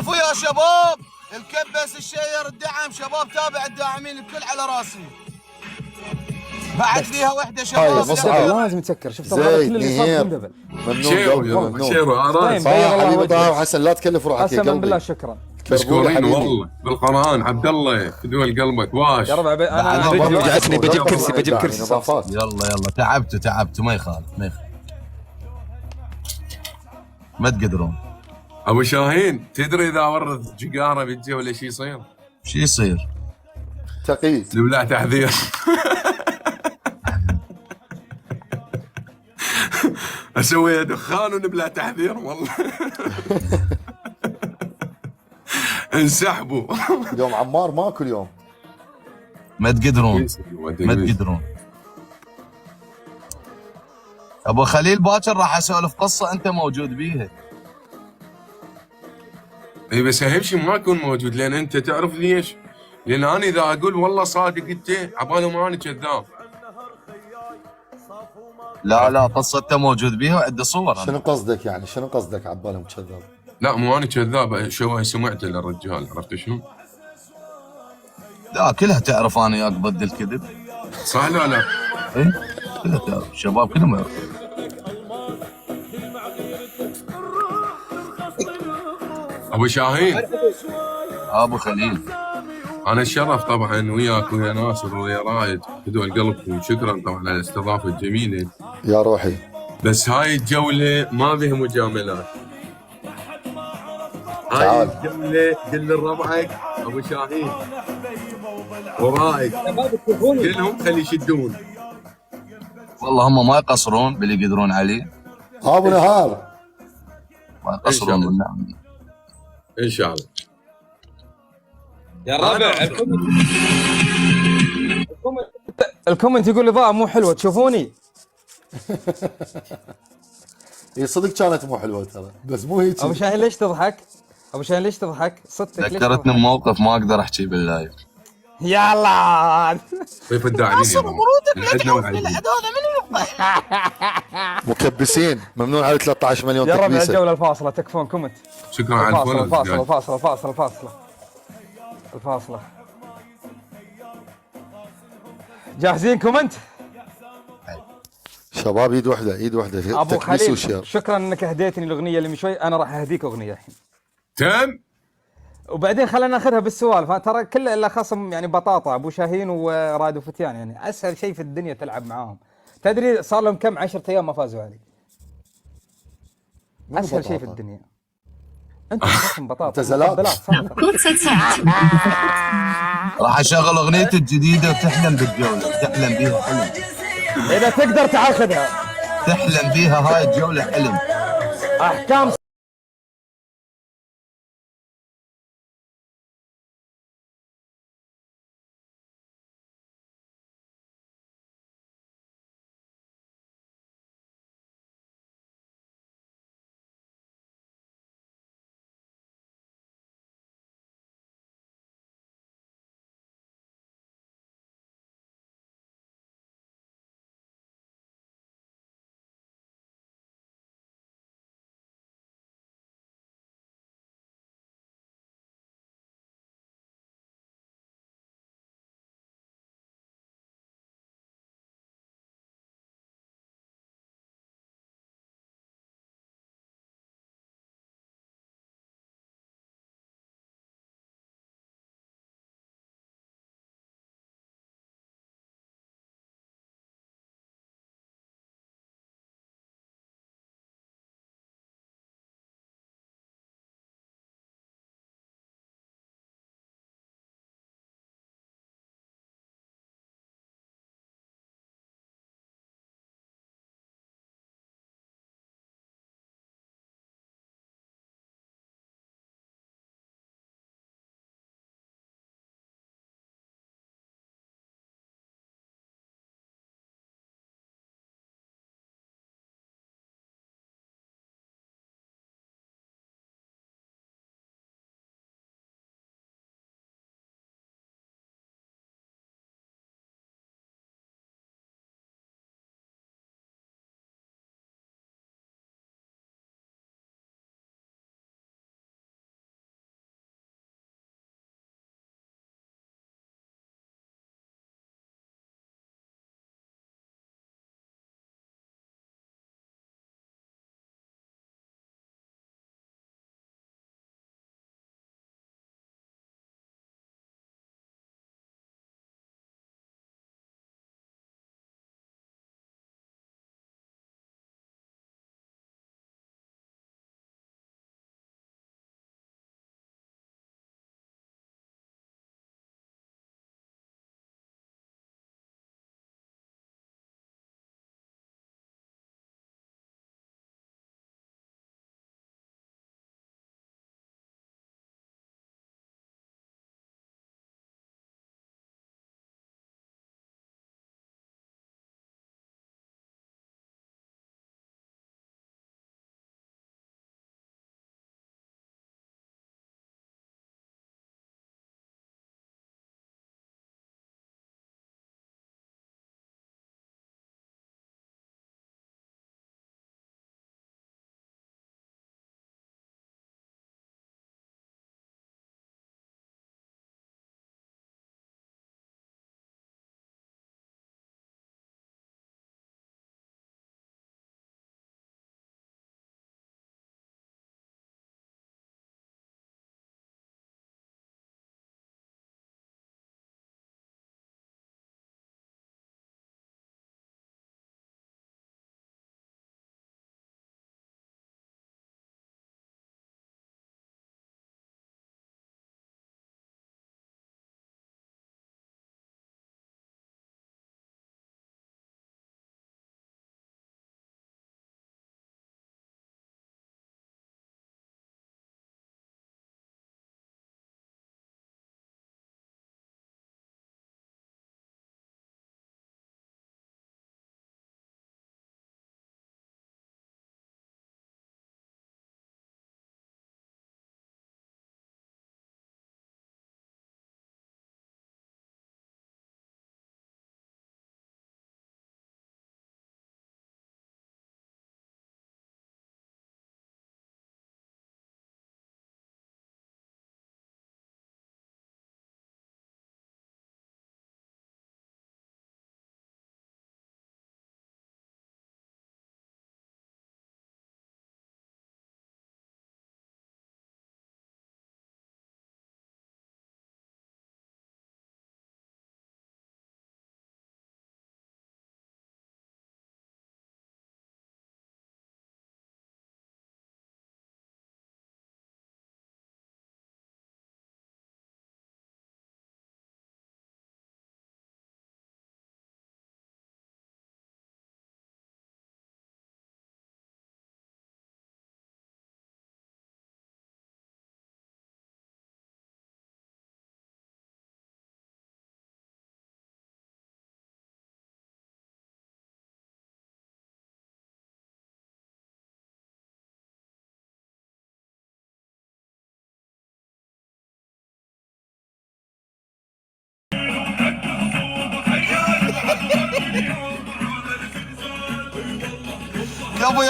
كفو يا شباب، الكبس الشير الدعم شباب، تابع الداعمين الكل على راسي. بعد فيها وحده شباب. مصعب. لازم تسكر. شفت هذا كل زيد اللي صار نهير بندبل. ممنون شيرو قلبي يا ممنون. شيرو عرفت. طيب. بيض الله حبيبي وجهك. طه وحسن لا تكلف روحك يا قسما بالله قلبي. شكرا. مشكورين حبيبي. والله بالقران. عبد الله فدوى قلبك واش. يا ربع انا بعد رجلي وجعتني، بجيب كرسي بجيب كرسي. نظافات. يلا تعبتوا ما يخالف ما تقدرون. ابو شاهين تدري اذا ورث جقاره بيجي ولا شيء يصير؟ شو يصير؟ تقييد. نبلع تحذير. اسوي دخان ونبلع تحذير والله. انسحبوا. اليوم عمار ماكو اليوم. ما تقدرون. ابو خليل باكر راح اسولف قصه انت موجود بيها. اي بس اهم شيء ما اكون موجود، لان انت تعرف ليش؟ لان انا اذا اقول والله صادق انت عبالهم اني كذاب. لا قصه انت موجود بيها وعندي صور. شنو قصدك يعني؟ شنو قصدك عبالهم كذاب؟ لا مو انا كذاب، شو سمعت للرجال، عرفت شو؟ لا كلها تعرف انا وياك ضد الكذب. صح لا لا؟ ايه كلها تعرف، الشباب كلهم يعرفون. ابو شاهين. ابو خليل انا الشرف طبعا وياك ويا ناصر ويا رائد فدوى القلب، وشكرا طبعا على الاستضافه الجميله. يا روحي. بس هاي الجوله ما بها مجاملات. هاي تعال. الجوله قل لربعك ابو شاهين ورائد كلهم خلي يشدون. والله هم ما يقصرون باللي يقدرون عليه. ابو نهار. ما يقصرون بالنعم. ان شاء الله. يا ربع الكومنت يقول الاضاءه مو حلوه تشوفوني. اي صدق كانت مو حلوه ترى، بس مو هيك. ابو شاهين ليش تضحك؟ صدق ليش ذكرتني تضحك؟ بموقف ما اقدر احكي باللايف. يلا ضيف الداعمين يا مرودك مكبسين ممنون على 13 مليون يا ربع تكبيسه. الجوله الفاصله تكفون كومنت. شكرا على الفاصله. جاهزين كومنت؟ شباب ايد واحده ابو تكبيس خليل وشير. شكرا انك اهديتني الاغنيه اللي من شوي، انا راح اهديك اغنيه الحين تم. وبعدين خلينا ناخذها بالسوالف. ترى كله الا خصم يعني بطاطا ابو شاهين ورائد وفتيان، يعني اسهل شيء في الدنيا تلعب معاهم. تدري صار لهم كم 10 ايام ما فازوا علي. اسهل شيء في الدنيا. انت خصم بطاطا. انت زلال. راح اشغل اغنيتي الجديده وتحلم بالجوله، تحلم بيها حلم. اذا تقدر تعال خذها. تحلم بيها هاي الجوله حلم. احكام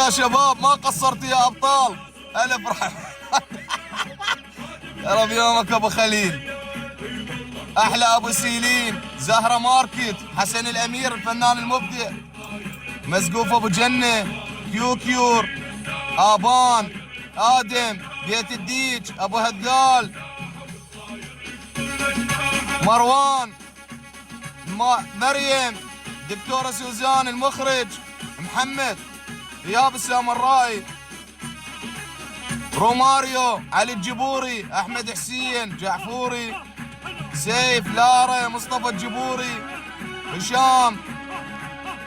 يا شباب، ما قصرت يا ابطال. الف رحم. ترى بيومك ابو خليل. احلى ابو سيلين، زهره ماركت، حسن الامير الفنان المبدع، مسقوف ابو جنه، كيوكيور، ابان، ادم، بيت الديج، ابو هدال، مروان، مريم، دكتوره سوزان المخرج، محمد، اياب السامرائي، روماريو، علي الجبوري، احمد حسين، جعفوري، سيف، لارا، مصطفى الجبوري، هشام،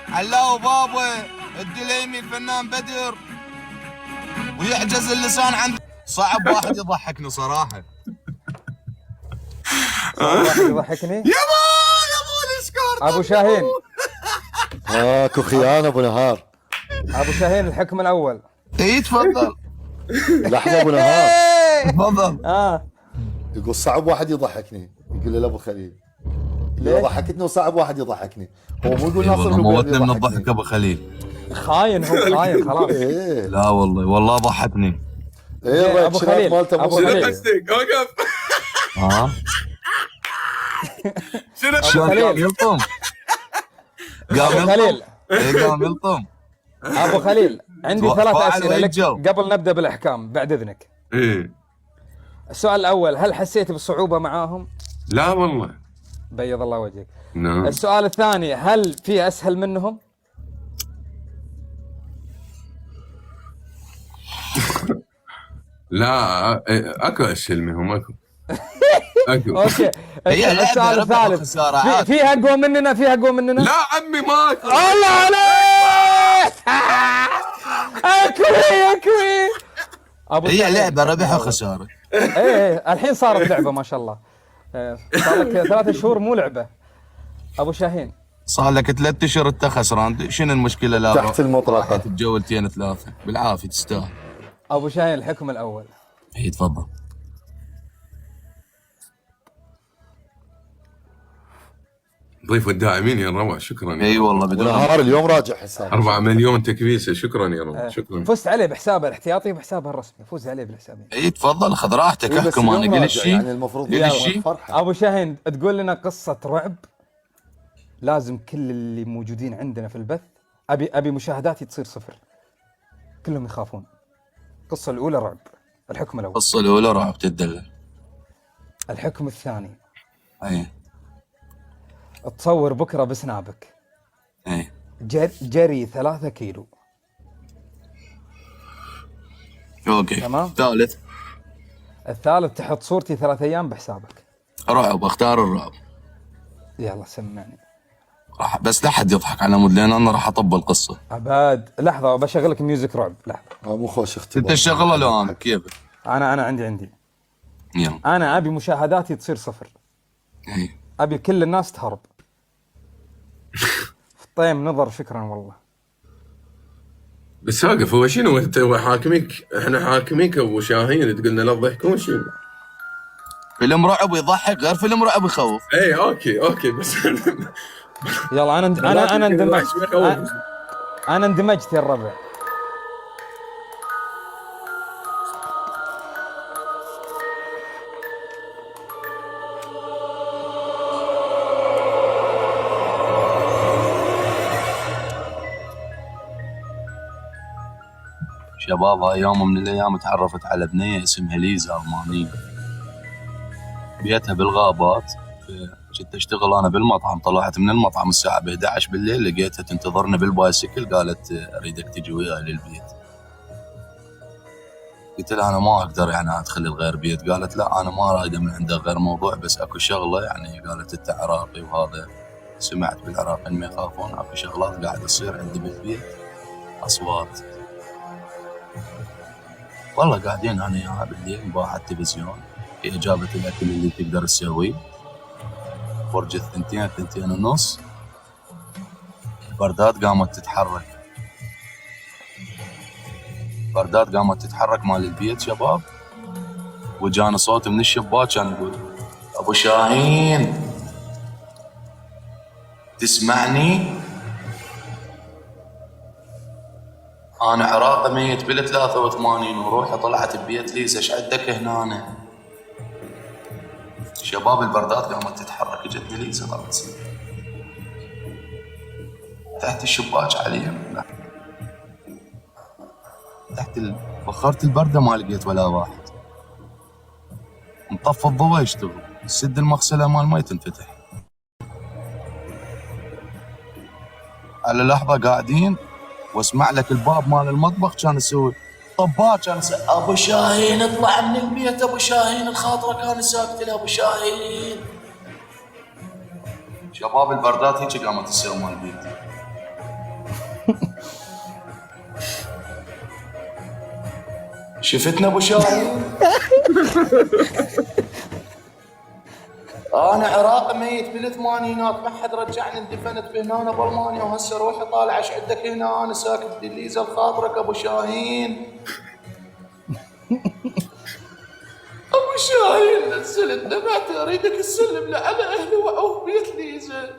علاو بابا، الدليمي الفنان بدر. ويعجز اللسان عن صعب واحد يضحكني صراحه. واحد يضحكني. يا ابو الاسكار. ابو شاهين، ماكو خيانه ابو نهار. ابو شاهين الحكم الاول. اي تفضل. لحظه ابو نهار، تفضل. يقول صعب واحد يضحكني، يقول له ابو خليل ليش؟ ضحكتني وصعب واحد يضحكني. هو مو يقول إي ناصر والله النبيل موتني من يضحكني. الضحك ابو خليل. خاين، هو خاين خلاص. ايه لا والله ضحكني. ايه أبو الرياكشنات خليل، مالته مو أبو شنو خليل. قصدك؟ وقف. ها شنو شلون خليل. قام يلطم؟ قام ابو يلطم. خليل، اي قام يلطم. ابو خليل، عندي تفاعل 3 اسئله لك ويتجاوب. قبل نبدا بالاحكام بعد اذنك. ايه السؤال الاول، هل حسيت بصعوبه معاهم؟ لا والله. بيض الله وجهك. نعم. السؤال الثاني، هل في اسهل منهم؟ لا اكو اسهل منهم اكو. اوكي. هي لعبة السؤال ربح الثالث، وخسارة عادي. فيها اقوى مننا، فيها اقوى مننا. لا عمي ماكو. الله عليك. اكوي. ابو هي شاهين. لعبه ربح وخساره. ايه الحين صارت لعبه ما شاء الله. صار لك 3 شهور مو لعبه. ابو شاهين، صار لك 3 اشهر انت خسران، شنو المشكله؟ لا تحت المطلقه. راحت بجولتين 3 بالعافيه تستاهل. ابو شاهين الحكم الاول. اي تفضل. ضيف الداعمين يا روع، شكرا. اي والله ابو بدون نهار اليوم راجع حساب 4 مليون تكبيسه، شكرا يا روع، شكرا. فزت عليه بحسابه الاحتياطي وبحسابه الرسمي، فوز عليه بالحسابين. اي تفضل خذ راحتك إيه بس احكم اليوم انا قلت راجع، شيء. يعني المفروض قل الشيء. فرحه. ابو شاهين، تقول لنا قصه رعب، لازم كل اللي موجودين عندنا في البث، ابي مشاهداتي تصير 0، كلهم يخافون. القصه الاولى رعب، الحكم الاول. القصه الاولى رعب تدلل. الحكم الثاني، اي تصور بكره بسنابك اي جري 3 كيلو. اوكي تمام. ثالث الثالث، تحط صورتي 3 ايام بحسابك. رعب، اختار الرعب. يلا سمعني. راح بس لا حد يضحك على مود، لان انا راح اطب القصه. عباد لحظه، بشغلك ميوزك رعب. لحظه، مو خوش اختبار. انت الشغله لو انا كيف؟ انا عندي يلا. انا ابي مشاهداتي تصير 0، اي ابي كل الناس تهرب. طيب نظر، شكرا والله. بس واقف، هو شنو انت حاكميك؟ احنا حاكميك ابو شاهين، تقولنا لا تضحكون شنو؟ فيلم رعب يضحك غير فيلم رعب يخوف. اي اوكي بس يلا انا اندمجت. انا اندمجت يا الربع. شباب هاي يوم من الايام تعرفت على بنيه اسمها ليزا المانيه، بيتها بالغابات. كنت اشتغل انا بالمطعم، طلعت من المطعم الساعه 11 بالليل، لقيتها تنتظرني بالبايسكل، قالت اريدك تجي وياي للبيت. قلت لها انا ما اقدر يعني ادخل الغير بيت. قالت لا انا ما رايده من عندك غير موضوع، بس اكو شغله يعني. قالت انت عراقي وهذا سمعت بالعراق ما يخافون، اكو شغلات قاعده تصير عندي بالبيت، اصوات. والله قاعدين انا وياها بالليل باع التلفزيون، هي جابت الاكل اللي تقدر تسويه، فرجت 2 ونص، البردات قامت تتحرك مال البيت شباب. وجانا صوت من الشباك كان يقول ابو شاهين تسمعني؟ انا عراقي ميت بال 83 وروحي طلعت ببيت ليزا. ايش عندك هنا؟ شباب البردات قامت تتحرك، اجتني ليزا طلعت تحت الشباك على اليمين، تحت بخرة البردة ما لقيت ولا واحد. مطفى الضوء يشتغل، سد المغسلة مال مي تنفتح. على لحظة قاعدين واسمع لك الباب مال المطبخ كان يسوي طباك، كان يسوي ابو شاهين اطلع من البيت، ابو شاهين الخاطره كان ساكت ابو شاهين. شباب البردات هيك قامت تصير مال البيت. شفتنا ابو شاهين؟ انا عراقي ميت بالثمانينات، ما حد رجعني، اندفنت بهنا بالمانيا، وهسه روحي طالع. ايش عندك هنا؟ انا ساكت دليزه لخاطرك ابو شاهين. ابو شاهين نزلت دمعتي، اريدك تسلم لي على اهلي واعوف بيت ليزا.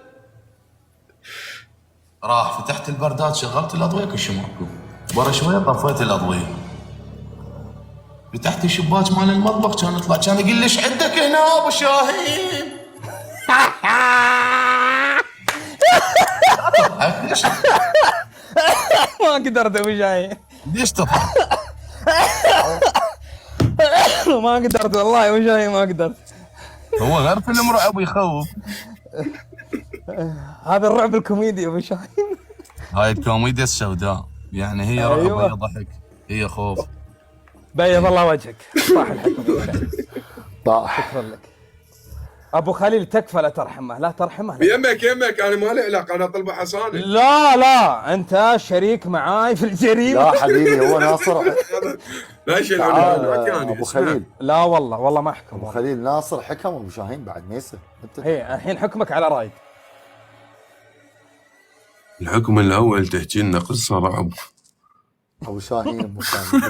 راح فتحت البردات، شغلت الاضويه كل شيء معكم، برا شويه طفيت الاضويه، فتحت الشباك مال المطبخ كان يطلع، كان يقول لي ايش عندك هنا ابو شاهين؟ ما قدرت ابو شاهين، ليش تضحك؟ ما قدرت والله ابو شاهين، ما قدرت. هو غير فيلم رعب يخوف. هذا الرعب الكوميدي ابو شاهين. هاي الكوميديا السوداء، يعني هي رعب أيوة. وهي ضحك، هي خوف. بيض الله وجهك، صح الحكم. طاح. شكرا لك ابو خليل، تكفى لا ترحمه، لا ترحمه. يمك انا ما لي علاقه، انا طلبه حصانه. لا انت شريك معاي في الجريمه. لا حبيبي هو ناصر. لا شيء تعال العنوان ابو خليل. لا والله ما احكم. ابو خليل ناصر حكم، ابو شاهين بعد ميسه. هي الحين حكمك على رايد. الحكم الاول تحكي لنا قصه رعب. ابو شاهين ابو شاهين.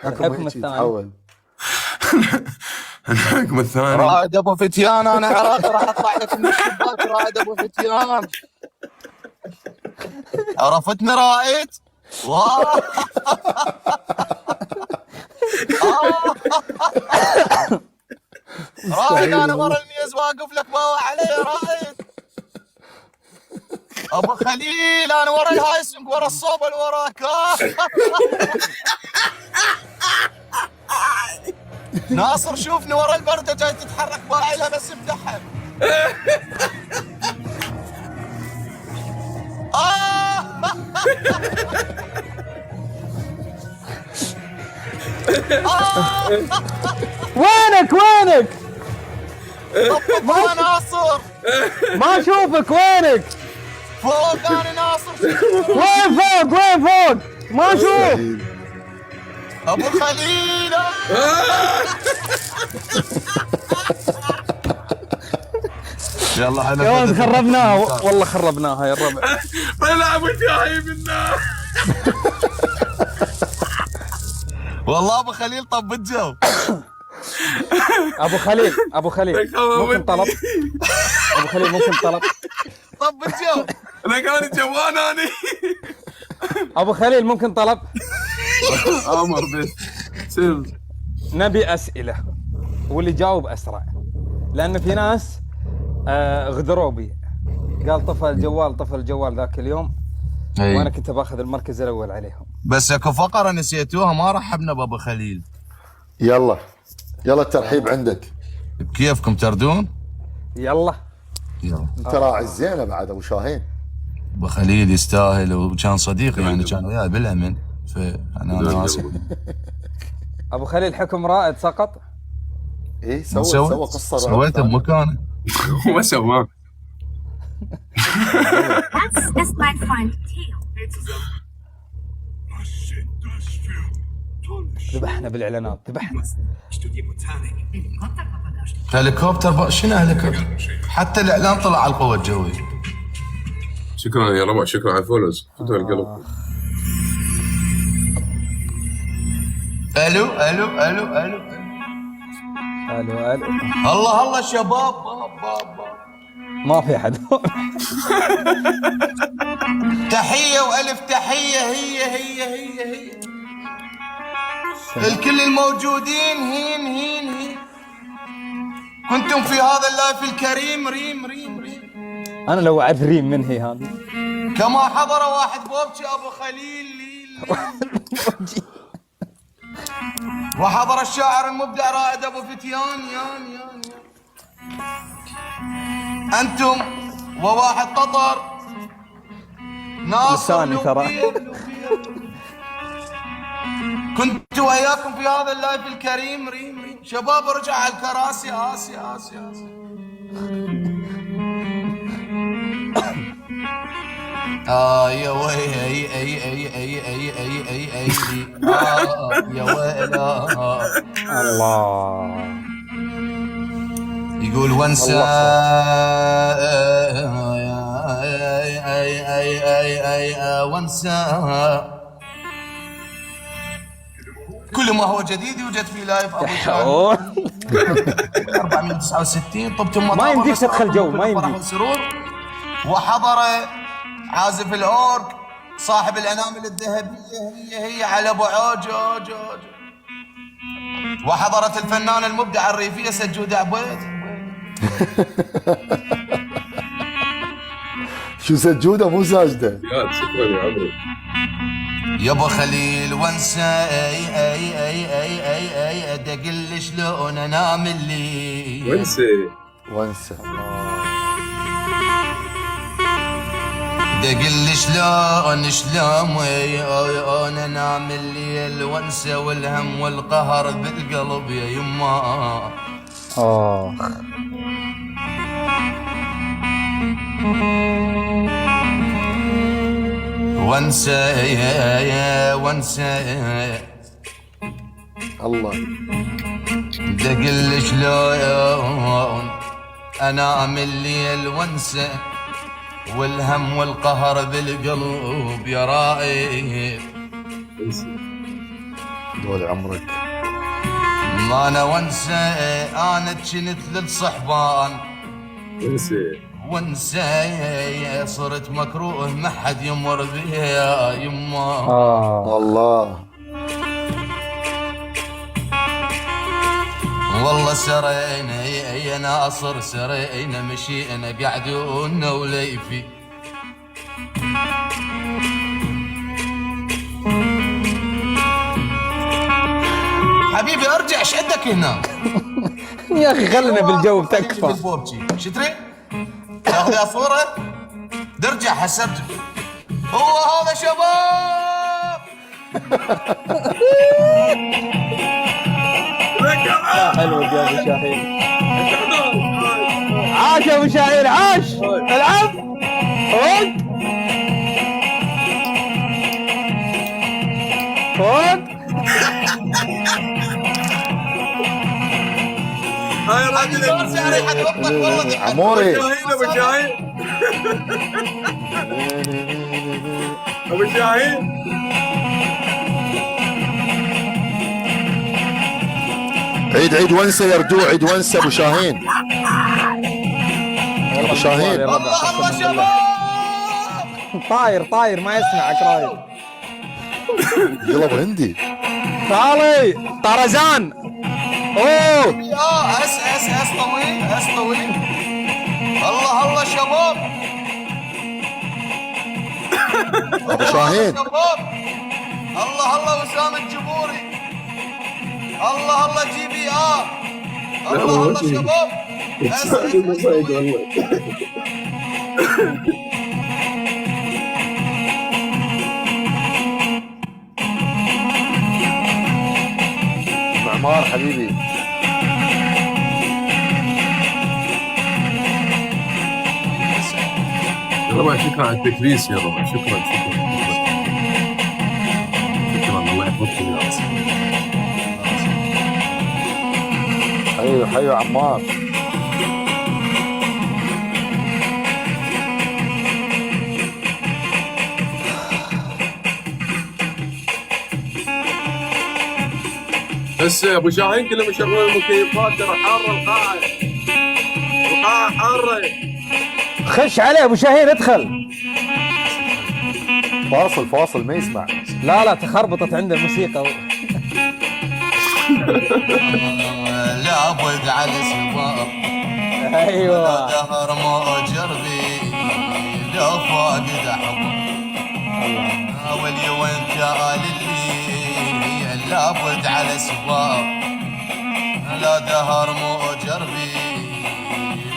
الحكم الثاني تحول. الحكم الثاني رائد ابو فتيان، انا عراقي راح اطلع لك من الشباك. رائد ابو فتيان، عرفتني رائد؟ رائد انا ورا الميز واقف لك باوع علي رائد. ابو خليل انا ورا الهايسنج، ورا الصوبه اللي وراك. ناصر شوفني ورا البرده جاي تتحرك باعي لها بس افتحها. وينك؟ طب ناصر ما اشوفك، وينك؟ فوق انا ناصر. وين فوق؟ ما اشوف. ابو خليل يلا يا خربناها والله، خربناها يا الربع. طلع ابو شاهين بالنار. والله ابو خليل طب الجو. ابو خليل ممكن طلب؟ ابو خليل ممكن طلب؟ طب الجو. انا كان جوان اني. ابو خليل ممكن طلب؟ امر بس سر. نبي اسئله واللي جاوب اسرع، لان في ناس غدروا بي، قال طفى الجوال ذاك اليوم، وانا كنت باخذ المركز الاول عليهم. بس اكو فقره نسيتوها، ما رحبنا بابو خليل. يلا الترحيب عندك. بكيفكم تردون؟ يلا انت راعي الزينه بعد ابو شاهين. ابو خليل يستاهل، وكان صديقي يعني، كان وياي بالامن، فانا اسف. ابو خليل حكم رائد سقط. ايه سوى قصه سويته بمكانه. هو سواه. That's my friend Teal. ذبحنا بالاعلانات، ذبحنا. هليكوبتر شنو هليكوبتر؟ حتى الاعلان طلع على القوه الجويه. شكرا يا ربع، شكرا على الفولوز، فتح القلب. الو الو الله شباب. ما في احد. تحية وألف تحية هي الكل الموجودين هين كنتم في هذا اللايف الكريم ريم انا لو اعرف ريم من هي هذه. كما حضر واحد بوبشي أبو خليل وحضر الشاعر المبدع رائد أبو فتيان يان أنتم وواحد قطر ناصر لساني ترى. كنت وياكم في هذا اللايف الكريم ريم شباب رجع على الكراسي آسي يا وي يا ويلا الله. يقول وانسى وانسى كل ما هو جديد يوجد في لايف ابو شان 469. طبتم ما يمديك تدخل جو، ما يمديك. وحضر عازف الاورج صاحب الانامل الذهبيه هي على ابو عوج. وحضرت الفنانه المبدعه الريفيه سجوده عبيد. شو سجوده مو ساجده. شكرا يا عمري. يا ابو خليل وانسى اقول شلون انام الليل وانسى دقل شلون انام الليل وانسى والهم والقهر بالقلب يا يما. وانسى الله دقل شلون انام الليل وانسى والهم والقهر بالقلب يا رائد. دول عمرك ما انا وانسى انا كنت للصحبان وانسى صرت مكروه ما حد يمر بيها يا يما. الله والله سرينا يا ناصر سرينا مشينا قعدونا وليفي. حبيبي ارجع ايش عندك هنا؟ يا اخي خلنا بالجو بتكفى. شتري تاخذ صورة ترجع حسبت هو هذا شباب. حلو يا ابو شاهين. عاش يا ابو شاهين عاش. العب فوق هاي راجل عموري ابو شاهين ابو شاهين عيد وانسى يا رجوع عيد وانسى ابو شاهين. ابو شاهين الله شباب طاير ما يسمعك رايد. يلا ابو هندي تعالي طرزان. اس طويل. الله شباب ابو شاهين الله وسام الجبوري. الله جي بي ار. الله شباب معمار حبيبي. يا ربع شكرا على التكريس يا ربع شكرا الله يحفظكم يا رب. حيو عمار. بس ابو شاهين كلهم يشغلون المكيفات ترى حاره القاعه حاره. خش عليه ابو شاهين ادخل. فاصل ما يسمع. لا تخربطت عنده الموسيقى. لابد على سباب ايوه دهر مؤجر بي لو فاقد احبه واللي وانت للي لابد على سباب لا دهر مؤجر بي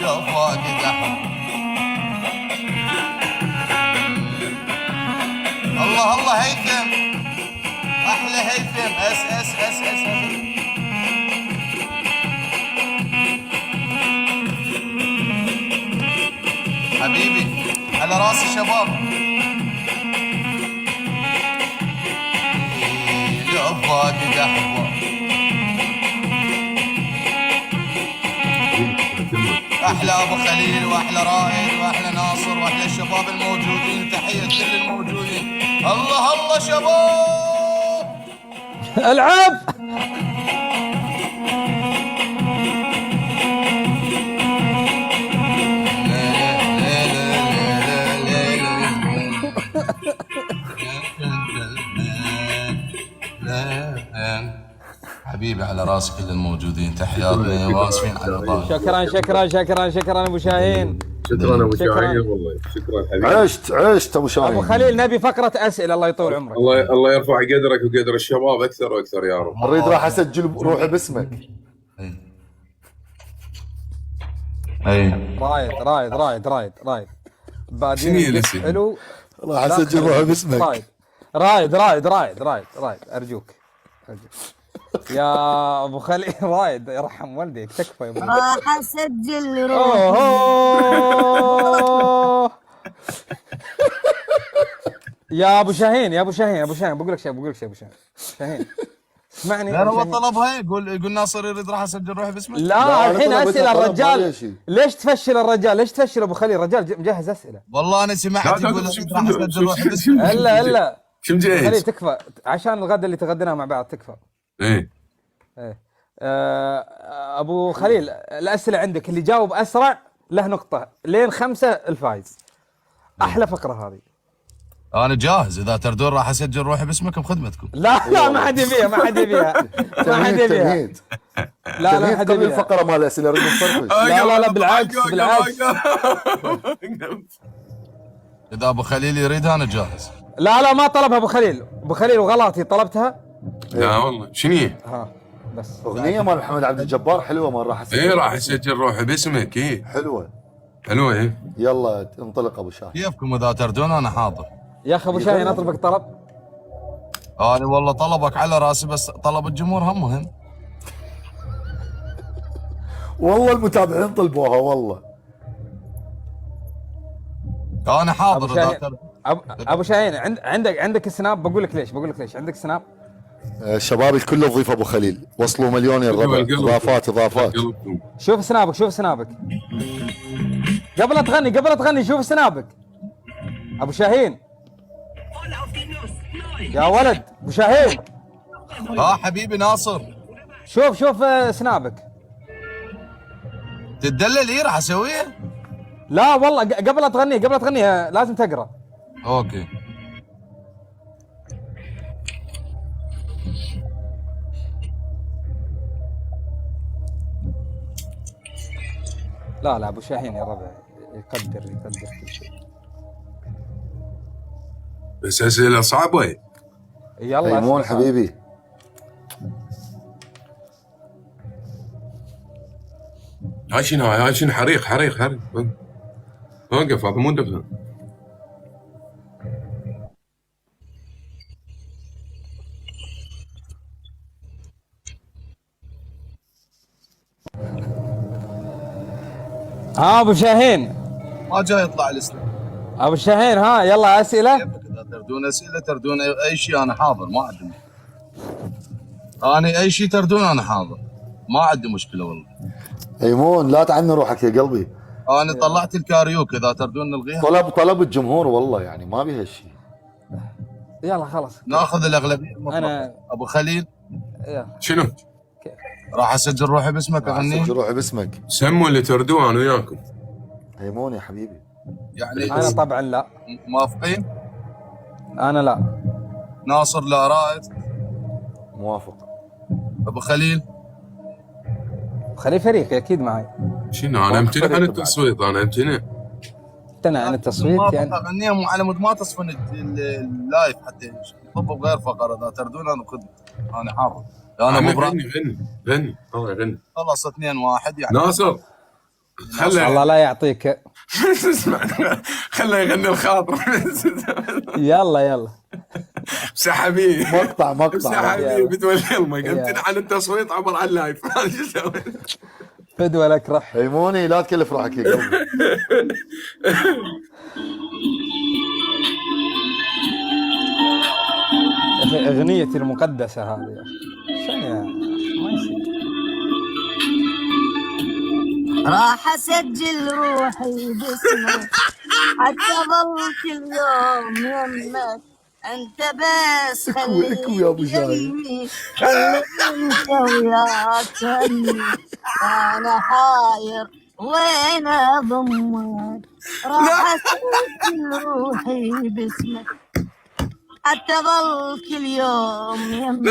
لو فاقد احبه. الله هيثم احلى هيثم اس حبيبي على راس الشباب. لو فاقد احبه احلى ابو خليل واحلى رائد واحلى ناصر واحلى الشباب الموجودين. تحيه كل الموجودين. الله شباب العب. حبيبي على راس كل الموجودين. تحياتنا واسفين على الإطالة. شكرا ابو شاهين. شكرا ابو شكراً. شاهين والله شكرا حبيبي. عشت ابو شاهين. ابو خليل نبي فقره اسئله الله يطول عمرك. الله يرفع قدرك وقدر الشباب اكثر واكثر يا رب. اريد راح اسجل روحي باسمك. اي رايد شنو بعدين يلسي؟ حلو. راح اسجل روحي باسمك. رايد ارجوك. يا ابو خليل رايد يرحم والديك تكفى يا ابو. راح اسجل روحي. أوه. يا ابو شاهين بقول لك شيء ابو شاهين اسمعني. لا هو طلبها. يقول ناصر يريد راح اسجل روحي باسمك. لا الحين أنا اسئله طلب الرجال. ليش تفشل الرجال؟ ليش تفشل ابو خليل؟ الرجال مجهز اسئله. والله انا سمعت يقول راح اسجل روحي باسمك. الا شو خليل مجهز؟ تكفى عشان الغداء اللي تغديناه مع بعض تكفى. ايه ابو خليل الاسئله عندك اللي جاوب اسرع له نقطه لين 5 الفايز. احلى فقره هذه. انا جاهز اذا تردون راح اسجل روحي باسمكم بخدمتكم. لا ما حد يبيها. تمهيد. لا ما حد قبل يبيها. الفقره مال الاسئله اريد نفرفش. لا بالعكس. اذا ابو خليل يريد انا جاهز. لا ما طلبها ابو خليل وغلطي طلبتها. لا والله شنو هي؟ ها بس اغنيه مال محمد عبد الجبار حلوه مال راح اسجل. ايه راح اسجل روحي باسمك. ايه حلوه. ايه يلا انطلق ابو شاهين. كيفكم اذا تردون انا حاضر. يا اخي ابو شاهين اطلبك طلب. انا والله طلبك على راسي بس طلب الجمهور هم مهم. والله المتابعين طلبوها والله. انا حاضر اذا تردون. ابو شاهين عندك سناب. بقول لك ليش عندك سناب. الشباب الكل تضيف ابو خليل وصلوا مليون يا الربع. اضافات. شوف سنابك قبل لا تغني شوف سنابك ابو شاهين. يا ولد ابو شاهين حبيبي ناصر شوف سنابك. تدلل ايه راح اسويه؟ لا والله قبل لا تغني لازم تقرا. اوكي. لا ابو شاهين يا ربع يقدر كل شيء. بس اسئله صعبه. يلا تيمون حبيبي. هاي شنو حريق وقف هذا مو دفن. ابو شاهين ما جاي يطلع الاسلام. ابو شاهين يلا اسئله. اذا تردون اسئله تردون اي شيء انا حاضر ما عندي. انا اي شيء تردون انا حاضر ما عندي مشكله والله. تيمون لا تعني روحك يا قلبي. انا طلعت الكاريوك اذا تردون نلغيها. طلب الجمهور والله يعني ما بيها شيء. يلا خلاص ناخذ الاغلبيه المطلقه. انا ابو خليل شنو؟ راح اسجل روحي باسمك اغني. اسجل روحي باسمك. سموا اللي تردوه انا وياكم. تيمون يا حبيبي. يعني انا طبعا لا. موافقين؟ انا لا. ناصر لا، رائد موافق. ابو خليل خلي فريقي اكيد معي. شنو انا امتنع عن التصويت، انا امتنع. امتنع عن التصويت يعني. اغنيهم على مود ما تصفن اللايف حتى يطبوا بغير فقره اذا تردون انا خذ انا حافظ. انا عمي ابو غني غني غني الله يغني. خلص 2-1 يعني. ناصر الله خله لا يعطيك. اسمع خله يغني الخاطر. يلا يلا. سحبيه مقطع سحبيه بتولي المي. امتنع عن التصويت عبر عن اللايف. شو اسوي؟ فدوى لك رح. هيموني لا تكلف روحك يا قلبي. يا اخي اغنيتي المقدسه هذه يا اخي. شنو يا أخي؟ ما يصير. راح اسجل روحي باسمك حتى ظل كل يوم يمك انت بس اكو يا ابو شاهين. خلي انت وياك همي انا حاير وين اضمك. راح اسجل روحي باسمك حتى ظل كل يوم يمك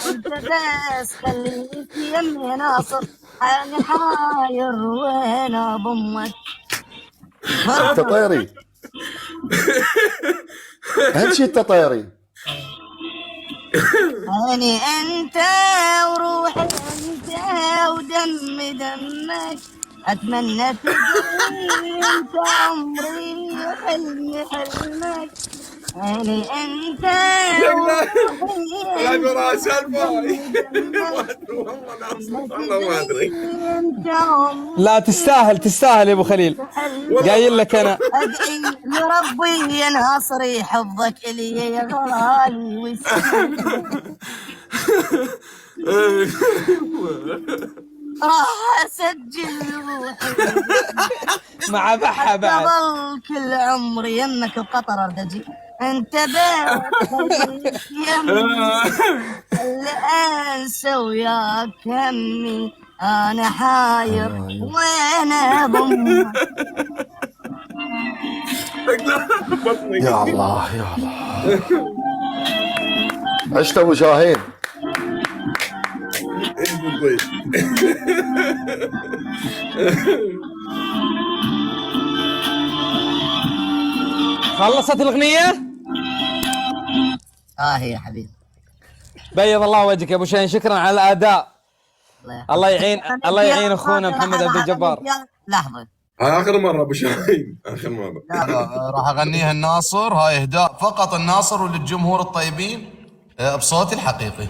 انت بس خليك يمي يا ناصر انا حاير وين اضمك. انت طيري. اهم شيء انت طيري. عيني انت وروحي انت ودمي دمك اتمنى تجي انت عمري حلمي حلمك. عيني انت لا برا سالفه. والله ما ادري. لا تستاهل يا ابو خليل. قايل لك انا. ادعي لربي يا ناصر يحفظك الي يا غالي ويسلمك. راح اسجل روحي مع بحة بعد. ظل كل عمري يمك بقطر ارد اجي انت بس يمي اللي انسى وياك همي انا حاير وين اضمك. يا الله يا الله. عشت ابو شاهين. خلصت الاغنيه؟ يا حبيبي بيض الله وجهك يا ابو شاهين. شكرا على الاداء. الله يعين اخونا محمد عبد الجبار. لحظه هاي اخر مره ابو شاهين، اخر مره. راح اغنيها الناصر. هاي اهداء فقط الناصر وللجمهور الطيبين بصوتي الحقيقي.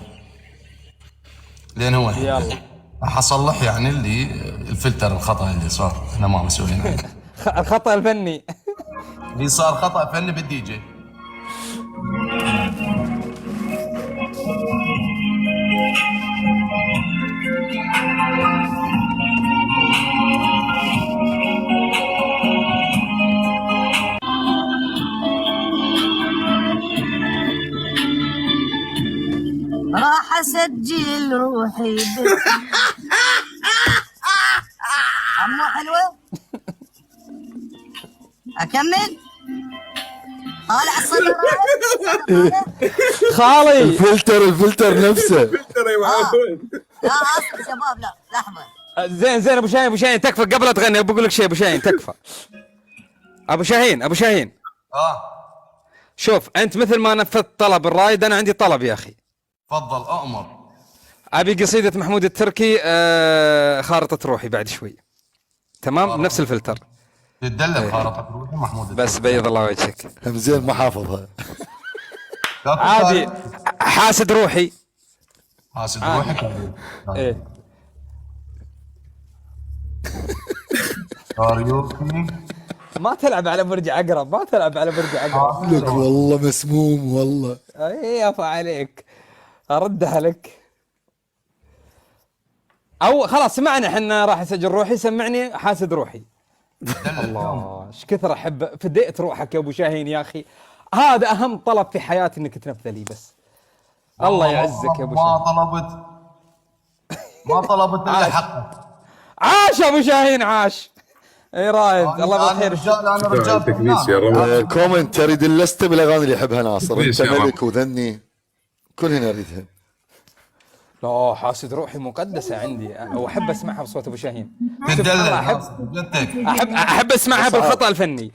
لان هو يلا راح اصلح يعني الفلتر الخطا اللي صار احنا ما مسويين عليه. الخطأ الفني. اللي صار خطا فني بالدي جي. راح اسجل روحي عمو حلوه. اكمل. طالع الصدر خالي. الفلتر نفسه. لا اصبر شباب لا لحظه. زين ابو شاهين تكفى. قبل لا تغني بقول لك شيء. ابو شاهين تكفى. ابو شاهين شوف انت مثل ما نفذت طلب الرايد انا عندي طلب يا اخي. تفضل اؤمر. ابي قصيدة محمود التركي خارطة روحي بعد شوي. تمام نفس الفلتر. تدلل خارطة روحي محمود. بس بيض الله وجهك. زين ما حافظها. عادي. حاسد روحي. حاسد روحك. ايه ما تلعب على برج عقرب. لك والله مسموم والله. اي افا عليك. اردها لك. او خلاص سمعنا احنا راح اسجل روحي. سمعني حاسد روحي. الله ايش كثر احب. فديت روحك يا ابو شاهين يا اخي. هذا اهم طلب في حياتي انك تنفذ لي بس. الله يعزك يا ابو شاهين. ما طلبت الا حقك. عاش ابو شاهين عاش. اي رايد الله بالخير. انا رجال تكنيس يا رب. كومنت تريد اللستة بالاغاني اللي يحبها ناصر. ليش انت يا رب؟ ملك وذني كلها نريدها. لا حاسد روحي مقدسه عندي واحب اسمعها بصوت ابو شاهين. تدلع احب جدك. احب اسمعها بالخطا الفني.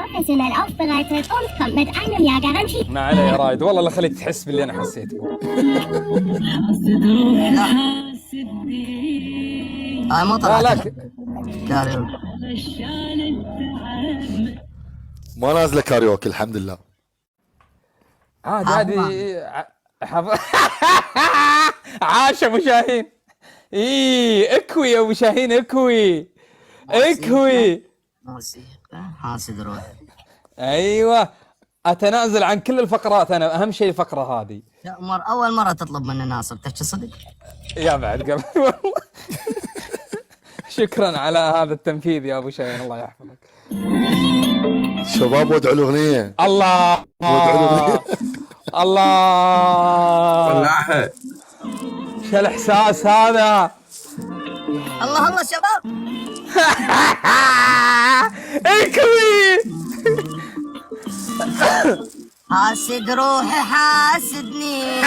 Professionell aufbereitet und kommt mit einem Jahr Garantie. ما عليه يا رايد والله لا خليك تحس باللي انا حسيته. مو لا طلعت لا كاريو. ما نازله كاريوكي الحمد لله. عادي عاش ابو شاهين. اي اكوي يا ابو شاهين اكوي موسيقى حاسد روحي. ايوه اتنازل عن كل الفقرات انا، اهم شيء الفقره هذه. اول مرة تطلب مني ناصر، تحكي صدق؟ يا بعد قبل والله. شكرا على هذا التنفيذ يا ابو شاهين الله يحفظك. شباب ودعوا الاغنيه. الله الله طلعها. شو الاحساس هذا؟ الله الله شباب. اكوي حاسد روحي حاسدني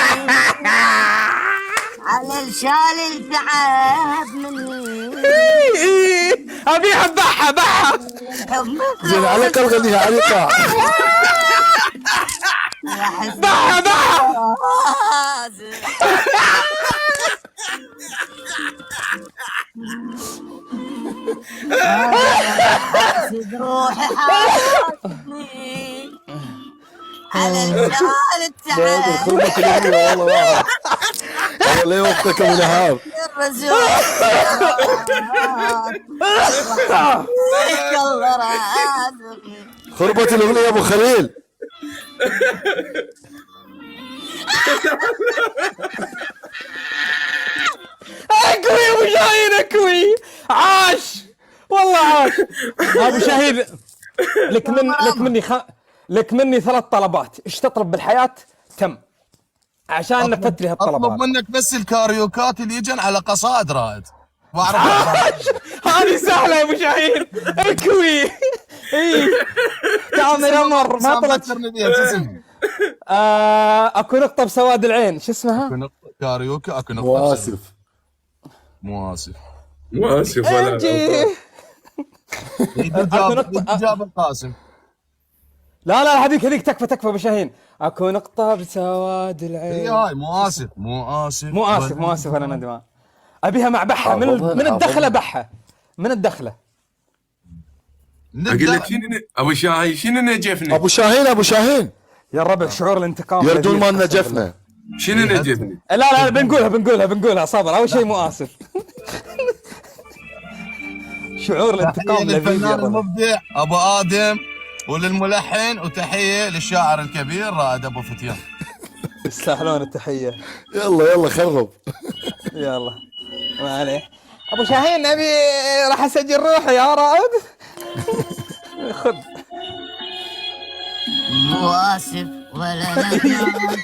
على الشال التعب مني. ابيها بحها زين على الاقل غنيها عليك. بحها حاسد روحي حاسدني على الشال التعب. خربت الاغنيه والله واحد. والله لا يوفقك ابو نهار. خربت الاغنيه يا ابو خليل. اكوي يا ابو شاهين اكوي. عاش والله عاش. ابو شاهين لك مني 3 طلبات. ايش تطلب بالحياه؟ تم عشان نفت لي اطلب هالطلبات. منك بس الكاريوكات اللي يجن على قصائد رائد. واعرف هذه سهله يا ابو شاهين اكوي. اي تامر امر ما طلعت. اكو نقطه بسواد العين شو اسمها؟ كاريوكي اكو نقطه. مو اسف. ولا انجي. جاب القاسم. لا هذيك تكفى ابو شاهين. اكو نقطه بسواد العين. اي هاي مو اسف انا ندمان. ابيها مع بحه من الدخله بحه من الدخله. اقول لك شنو ابو شاهين شنو نجفني؟ ابو شاهين يا الربع شعور الانتقام يردون ما نجفنا. شنو نجفني؟ لا بنقولها صبر. اول شيء مو اسف. شعور الانتقام للفنان المبدع ابو ادم وللملحن، وتحيه للشاعر الكبير رائد ابو فتيان. يستاهلون التحيه. يلا خرب. يلا ما عليه. ابو شاهين ابي راح اسجل روحي يا رائد. خذ. مو اسف ولا ندمان.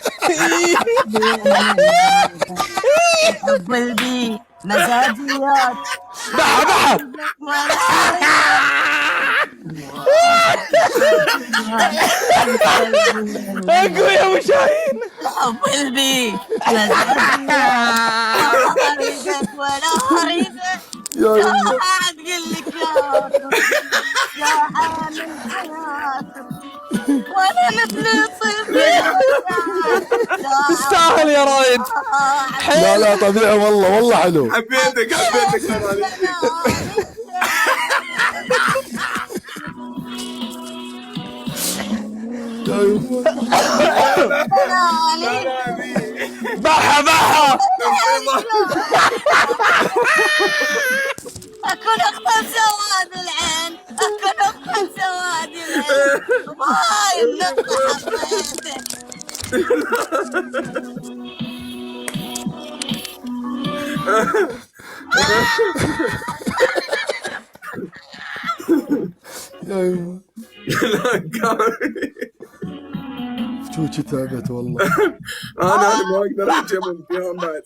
حب قلبي مزاجيات. بحر اقوى يا ابو شاهين. حب قلبي مزاجيات ولا اريدك يا حد قل لك يا حامل حياتك وانا مثل الصيف. تستاهل يا رايد. لا طبيعي والله حلو. حبيتك بحا اكو نقطة سواد العين. هاي النقطة حبيتك. شوشي تعبت والله. انا ما اقدر احكي من بعد.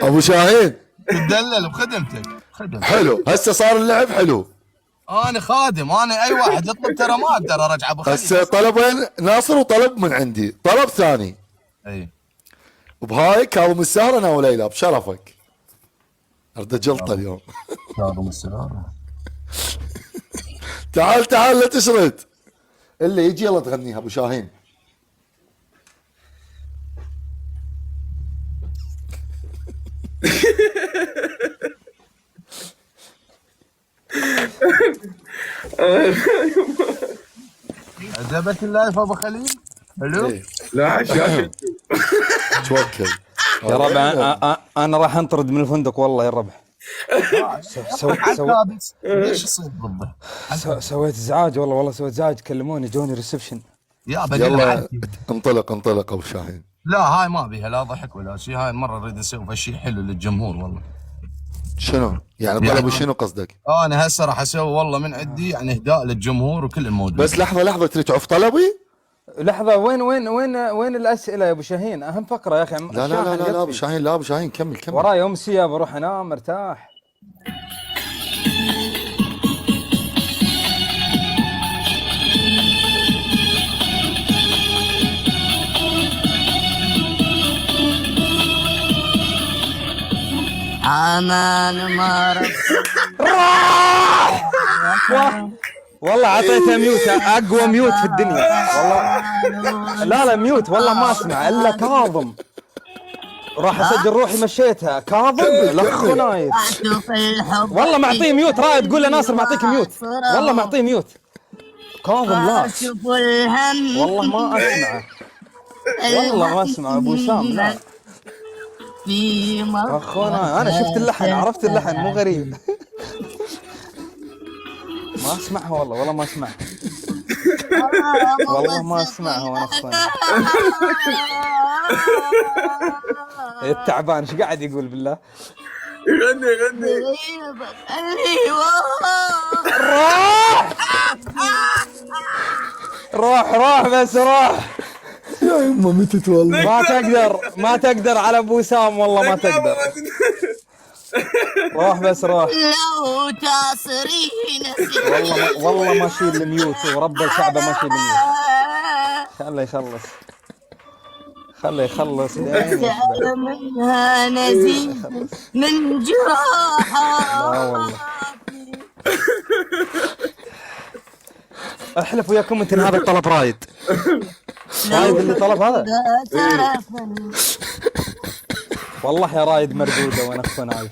ابو شاهين تدلل بخدمتك حلو، هسه صار اللعب حلو. انا خادم، انا اي واحد يطلب ترى ما اقدر ارجع ابو خليل. هسه طلبين ناصر وطلب من عندي، طلب ثاني اي بهاي كاظم السهر انا وليلى بشرفك. ارد جلطه اليوم. كاظم السهر تعال تعال لا تشرد. اللي يجي يلا تغنيها ابو شاهين. عجبك اللايف ابو خليل؟ حلو؟ إيه. لا شاكر. توكل يا ربع انا راح انطرد من الفندق والله يا ربع. ليش يصير ضده؟ سويت ازعاج والله سويت ازعاج، كلموني جوني ريسبشن. يا يلا انطلق انطلق ابو شاهين. لا هاي ما بيها لا ضحك ولا شيء، هاي المره نريد نسوي شيء حلو للجمهور والله. شنو؟ يعني طلبوا شنو قصدك؟ انا هسه راح اسوي والله من عندي يعني اهداء للجمهور وكل الموجودين. بس لحظه تريد تعرف طلبي؟ لحظة، وين الأسئلة يا أبو شاهين؟ أهم فقرة يا أخي. لا لا لا لا أبو شاهين، لا أبو شاهين كمل كمل. وراي أمسية بروح أنام مرتاح. امان ما والله اعطيته ميوت، اقوى ميوت في الدنيا والله. لا ميوت والله ما اسمع الا كاظم. راح اسجل روحي مشيتها كاظم لخ نايف. والله معطيه ميوت. رايد تقول له ناصر معطيك ميوت، والله معطيه ميوت. كاظم لا والله ما اسمعه، والله ما اسمع ابو سام. لا اخونا انا شفت اللحن، عرفت اللحن مو غريب. ما اسمعها والله ما اسمعها. والله ما اسمعها وانا اخونا. التعبان ايش قاعد يقول بالله؟ غني روح بس روح. يا يما متت والله. ما تقدر على ابو سام والله ما تقدر. روح بس روح. لو تصرين والله ما اشيل الميوت ورب الكعبه ما اشيل الميوت. خله يخلص منها نزيف من جراحة. لا والله احلف وياكم انت ان هذا الطلب رايد اللي طلب هذا. والله يا رايد مردوده وانا اخو نايف،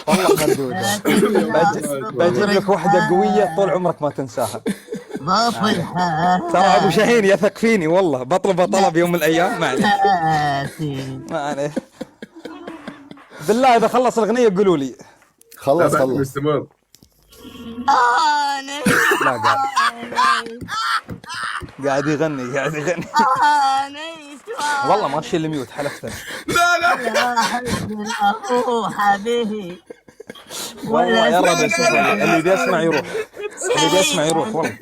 والله مردوده. بجيب لك واحده قويه طول عمرك ما تنساها. ترى ابو شاهين يثق فيني والله، بطلب طلب يوم من الايام. ما عليه بالله اذا خلص الاغنيه قولوا لي. خلص مستمر. لا قاعد يغني والله ما اشيل الميوت حلفت. لا حبيبي والله يا رب اللي بيسمع يروح، والله.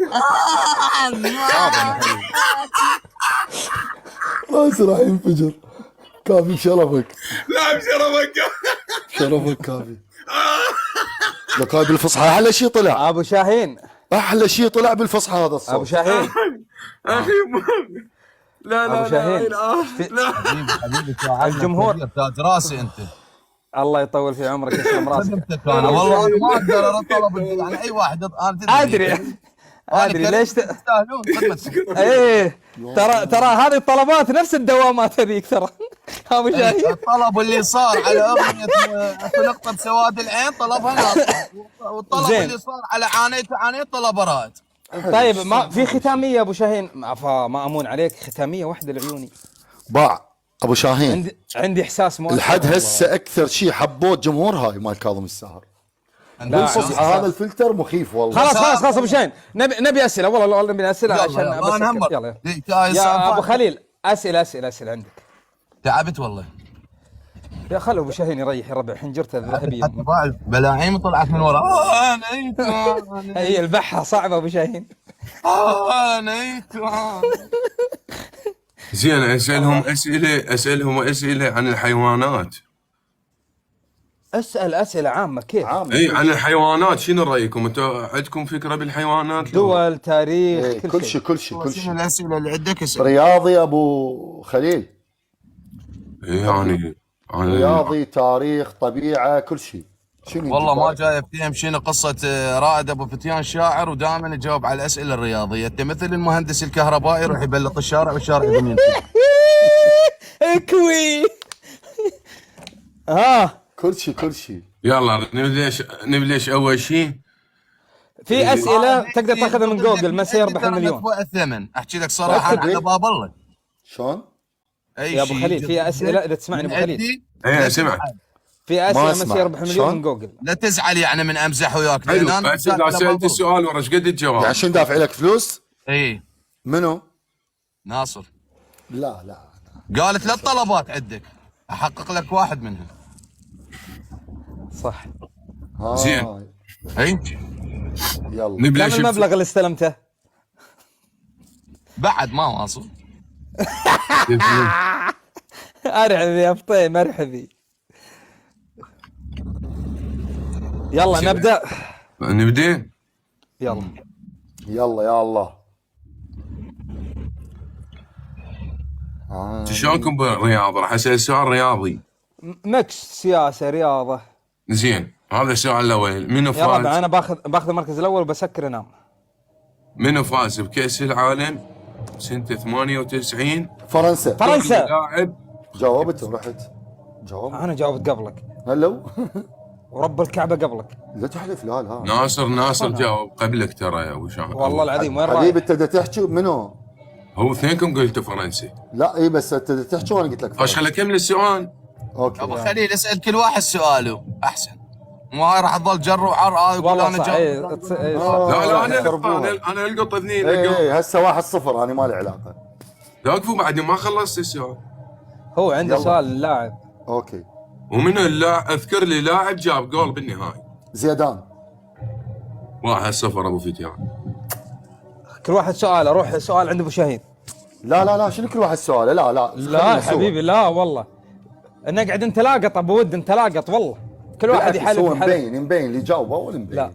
راس راح ينفجر. كافي بشرفك. لا بشرفك كافي. لك هاي بالفصحى احلى شيء طلع. ابو شاهين احلى شيء طلع بالفصحى هذا الصوت. ابو شاهين اخي لا ابو شاهين حبيبي الجمهور تاج راسي انت. الله يطول في عمرك يسلم راسك. انا والله ما اقدر اطلب يعني اي واحد ادري ليش تستاهلون خدمتكم. ايه ترى هذه الطلبات نفس الدوامات هذيك ترى. ابو شاهين الطلب اللي صار على اغنيه في نقطه سواد العين طلبها ناصر، والطلب اللي صار على عانيت طلبه رائد. طيب ما في ختاميه ابو شاهين؟ ما امون عليك، ختاميه واحده لعيوني. باع ابو شاهين. عندي احساس مؤثر لحد هسه اكثر شيء حبوه جمهور هاي مال كاظم السهر. بالفصحى هذا الفلتر مخيف والله. خلاص ابو شاهين نبي اسئله والله نبي اسئله عشان بس يلا يا ابو خليل اسئله عندك. تعبت والله يا خلو ابو شاهين يريح يا ربع حنجرته الذهبيه. بلاعيم طلعت من ورا. هي البحه صعبه ابو شاهين. زين اسالهم اسئله عن الحيوانات. اسال اسئله عامه كيف؟ عام اي عن الحيوانات. شنو رايكم انتم؟ عندكم فكره بالحيوانات؟ دول، تاريخ، إيه، كل شيء كل شيء كل شنو شيء. الاسئله اللي عندك؟ اسال. رياضي ابو خليل، يعني رياضي، تاريخ، طبيعه، كل شيء. شنو والله ما يجيب؟ جاي افتهم شنو قصه رائد ابو فتيان شاعر ودائما يجاوب على الاسئله الرياضيه. انت مثل المهندس الكهربائي يروح يبلط الشارع والشارع يمين. اكوي. ها كل شيء كل شيء. يلا نبلش اول شيء. في اسئله تقدر تاخذها من جوجل، ما سيربح ترى المليون. مدفوع الثمن. احكي لك صراحه أنا على باب الله. شلون؟ اي يا ابو شيء خليل في اسئله، اذا تسمعني ابو خليل، عندي. ايه سمعت. في ما اسئله ما أسمع. سيربح المليون شلون؟ من جوجل. لا تزعل يعني من امزح وياك. حلو، لأن أنا بس اذا على سالت باب السؤال ورا ايش قد الجواب؟ يعني شنو دافع لك فلوس؟ الله. اي منو؟ ناصر لا لا. قال 3 طلبات عندك احقق لك واحد منهم. صح. زين. اي يلا كم نبلش المبلغ اللي استلمته؟ بعد ما واصل. ارحبي يا فطيم مرحبي. يلا نبدا. نبدا. يلا يلا يا الله. شلونكم بالرياضه؟ راح اسال سؤال رياضي. مكس، سياسه، رياضه. زين، هذا السؤال الاول. منو يا ربع فاز؟ انا باخذ المركز الاول وبسكر انام. منو فاز بكاس العالم سنه 98؟ فرنسا. فرنسا. لاعب. جاوبت ورحت. جاوب. انا جاوبت قبلك هلو. ورب الكعبه قبلك. لا تحلف، لا لا. ناصر جاوب قبلك ترى يا ابو شاهد. والله العظيم وين حبيبي رايح؟ انت بدك تحكي منو؟ هو اثنينكم قلتوا فرنسا. لا اي بس انت بدك تحكي وانا قلت لك ايش خليني اكمل السؤال؟ اوكي. ابو خليل اسال كل واحد سؤاله احسن. مو هاي راح تظل جر وعر يقول والله انا صح. جاوب. لا انا يخربوها. انا القط اثنين. اي هسه 1-0 انا ما لي علاقه. وقفوا بعد ما خلصت السؤال. هو عنده يلا. سؤال اللاعب. اوكي. ومن اللاعب اذكر لي لاعب جاب جول بالنهايه. زيدان. 1-0 ابو فتيان. كل واحد سؤال. اروح سؤال عند ابو شاهين. لا شنو كل واحد سؤال؟ لا لا حبيبي لا والله نقعد نتلاقط ابو ود نتلاقط والله. كل واحد يحلف هو يحلف. مبين اللي جاوب اول مبين. لا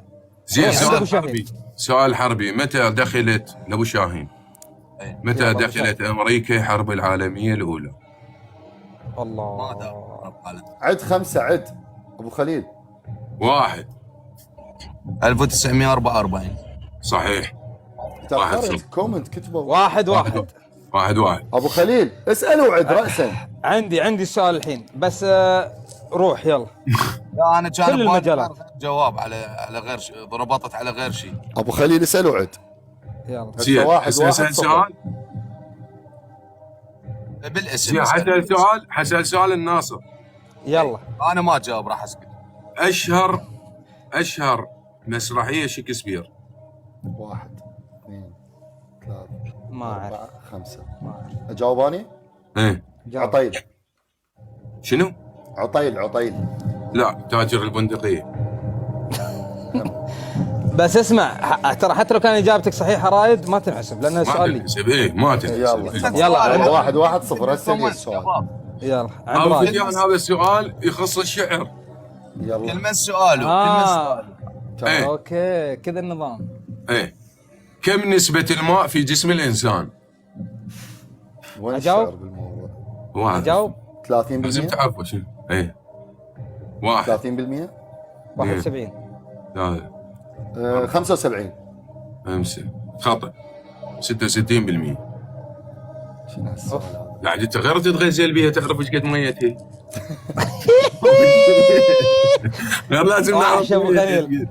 زين، روح عند أبو سؤال شاهين. حربي. سؤال حربي. متى دخلت لابو شاهين؟ متى يلا أبو دخلت امريكا الحرب العالميه الاولى؟ ما الله. دام رب العالمين. عد 5 عد ابو خليل. 1. 1944. صحيح. تأخرت 1-0. كومنت كتبوا 1-1. 1-1. ابو خليل اساله وعد راسا. عندي السؤال الحين بس روح يلا. لا انا كان كل ببالي المجالات. جواب على غير شيء. ربطت على غير شيء. ابو خليل اساله وعد. يلا هسه زين، 1-1 اسال صفر. سؤال. بالاسم زين، اسأل. حسأل سؤال الناصر. يلا. انا ما جاوب راح اسكت. اشهر مسرحيه شكسبير. 1 2 3 ما اعرف. 4 5. اجاوب اني؟ ايه جاوب. عطيل. شنو؟ عطيل. لا، تاجر البندقيه. بس اسمع ترى حتى لو كان اجابتك صحيحه رايد ما تنحسب لان ما السؤال لي. تنحسب. ايه ما تنحسب. يلا يلا. 1-1 هسه لي السؤال. يلا عند ابو رايد. فتيان هذا السؤال يخص الشعر. يلا كلمه سؤاله. كلمه سؤاله. إيه. اوكي كذا النظام. ايه. كم نسبة الماء في جسم الإنسان؟ وين أجاوب؟ الشعر بالموضوع؟ 1. جاوب. 30%. لازم تعرفه شنو. ايه. 1. 30%. 71. لا 75. 5. خطأ. 66%. شنو هالسؤال هذا؟ لا انت غير تتغزل بيها تعرف ايش قد ميت هي. غير لازم وحش ابو خليل.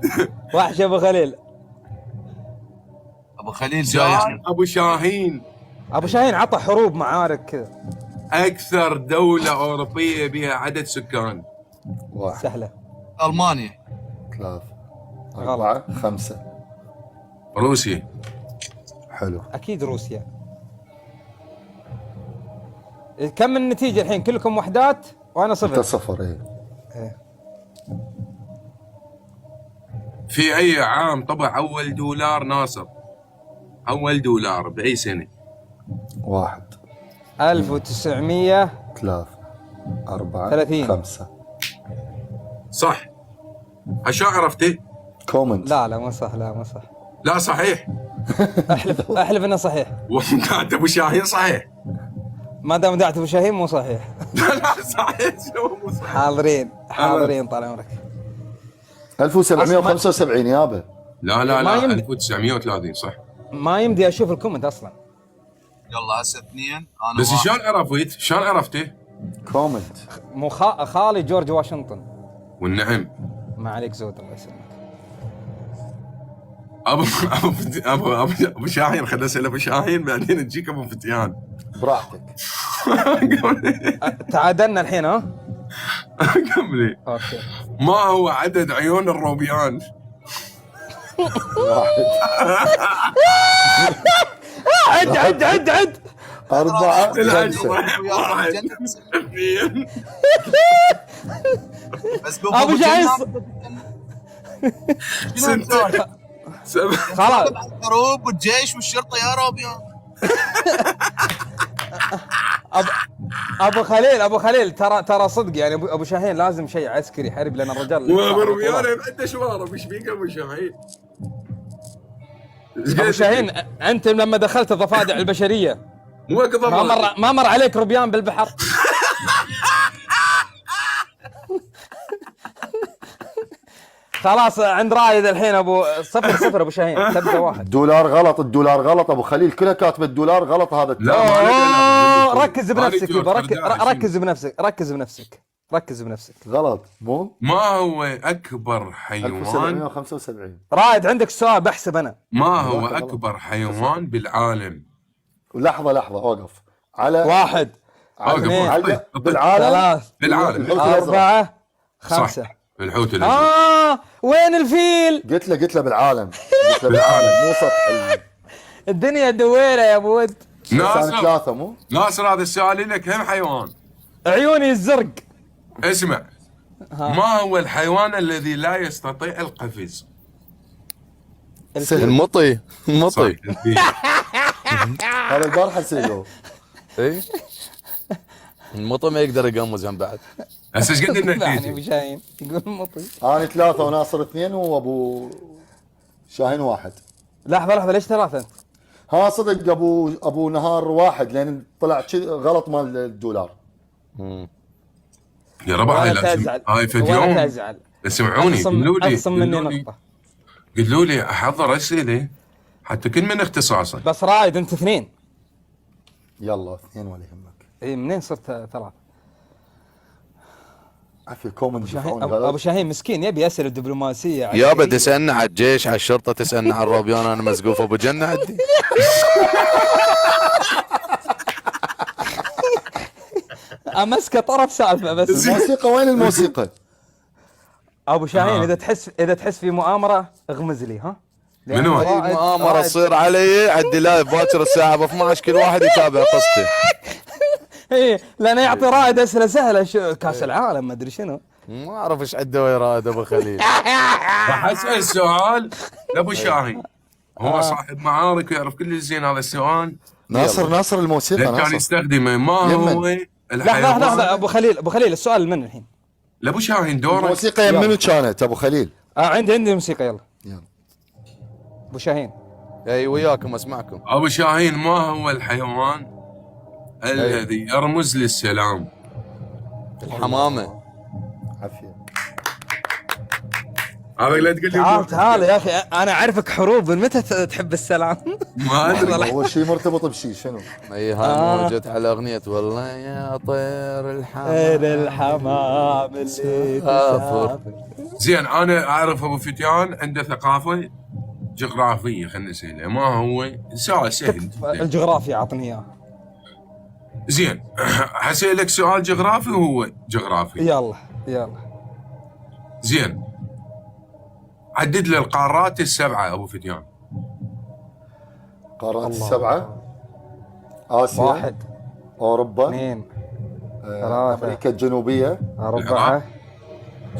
وحش ابو خليل. ابو خليل جاي. سؤال ابو شاهين. ابو شاهين عطى حروب معارك كذا. اكثر دولة اوروبية بها عدد سكان. 1 سهله. المانيا. 3 4 5. روسيا. حلو. اكيد روسيا. كم النتيجه الحين؟ كلكم وحدات وانا انت 0. 0. ايه إيه. في اي عام طبع اول دولار ناصر؟ اول دولار باي سنة؟ 1 1900. 3 4 30. 5. صح. عشان عرفتي؟ كومنت. لا لا مو صح، لا مو صح. لا صحيح. احلف انه صحيح. ومدعت ابو شاهين صحيح. ما دام دعت ابو شاهين مو صحيح. لا صحيح. شو مو صحيح؟ حاضرين طال عمرك. 1775 يابا. لا لا ما لا يمدي. 1930 صح. ما يمدي اشوف الكومنت اصلا. يلا هسه اثنين انا بس واحد. شلون عرفت؟ شلون عرفتي؟ كومنت. مو خالي جورج واشنطن. والنعم. ما عليك زود الله يسلمك. ابو شاهين خلينا نسال ابو شاهين بعدين تجيك ابو فتيان. براحتك. تعادلنا الحين ها؟ كملي. اوكي. ما هو عدد عيون الروبيان؟ واحد. عد 4 العجل 5. واحد اثنين بس ابو شاهين ستة سبعة. خلاص. الحروب والجيش والشرطه يا روبيان. ابو خليل ترى صدق يعني ابو شاهين لازم شيء عسكري حرب لان الرجال وابو روبيان عنده شوارب ايش بيك ابو شاهين؟ ابو شاهين انت لما دخلت الضفادع البشريه مو قضاء ما مر عليك روبيان بالبحر؟ خلاص عند رايد الحين ابو 0-0 ابو شاهين تبدا واحد. الدولار غلط، الدولار غلط ابو خليل، كلها كاتبه الدولار غلط هذا لا التاريخ. ركز بنفسك يبا، ركز بنفسك. غلط مو ما هو اكبر حيوان؟ 1775. رايد عندك سؤال بحسب انا. ما هو اكبر حيوان بالعالم؟ لحظه اوقف على 1 اوقف. 2 طيب. بالعالم. 3 بالعالم. الحوت الأزرق. 4 5. صح. الحوت الازرق. وين الفيل؟ قلت له بالعالم. قلت له بالعالم مو سطح. الدنيا دويره يا ابو ود. ناصر 3 مو ناصر هذا السؤال لك. هم حيوان. عيوني الزرق. اسمع. ما هو الحيوان الذي لا يستطيع القفز؟ المطي. صح. هذا البارحه سيلو. اي المطي ما يقدر يقمز هم بعد. هسه ايش قد يعني ابو النتيجه؟ شاهين يقول مطي. انا 3 وناصر 2 وابو شاهين 1. لحظه ليش 3 انت؟ ها صدق ابو نهار 1 لان طلع غلط مال الدولار. يا ربع هاي ولا لازم تزعل هاي فد ولا يوم. تزعل. اسمعوني اخصم مني نقطه. قولوا لي احضر اسئله حتى كل من اختصاصه. بس رايد انت 2. يلا 2 ولا يهمك. اي منين صرت 3؟ عفوا كومنت شاهين ابو شاهين مسكين يبي اسئله دبلوماسيه. يابا تسالنا على الجيش على الشرطه تسالنا على الروبيان انا مسقوف ابو جنه عندي. امسكه طرف سالفه بس. الموسيقى وين الموسيقى؟ ابو شاهين اذا تحس في مؤامره اغمز لي ها. منو؟ اي مؤامره تصير علي عندي لايف باكر الساعه 12 كل واحد يتابع قصتي. ايه لانه يعطي رائد اسئله سهله كاس العالم ما ادري شنو. ما اعرف ايش عنده ويا رائد ابو خليل. راح اسال سؤال لابو شاهين. هو صاحب معارك ويعرف كل زين هذا السؤال. ناصر الموسيقى كان ناصر. يستخدمه. ما هو الحيوان؟ لحظه ابو خليل السؤال من الحين. لابو شاهين دورك. الموسيقى يمنو كانت ابو خليل؟ عندي موسيقى يلا. ابو شاهين. اي وياكم اسمعكم. ابو شاهين ما هو الحيوان الذي يرمز للسلام؟ الحمامه. عافيه. هذا لا تقول لي تعال يا اخي انا اعرفك حروب من متى تحب السلام؟ ما ادري. هو شيء مرتبط بشيء شنو؟ اي هاي موجود على اغنيه والله يا طير الحمام. الحمام اللي سافر. زين انا اعرف ابو فتيان عنده ثقافه جغرافيه. خلينا نسأله ما هو سؤال سهل جدا. الجغرافيا عطني اياه. زين حسألك سؤال جغرافي وهو جغرافي. يلا زين عدد لي القارات السبعه ابو فتيان. قارات السبعه. اسيا. 1 اوروبا. 2 3 امريكا الجنوبيه. 4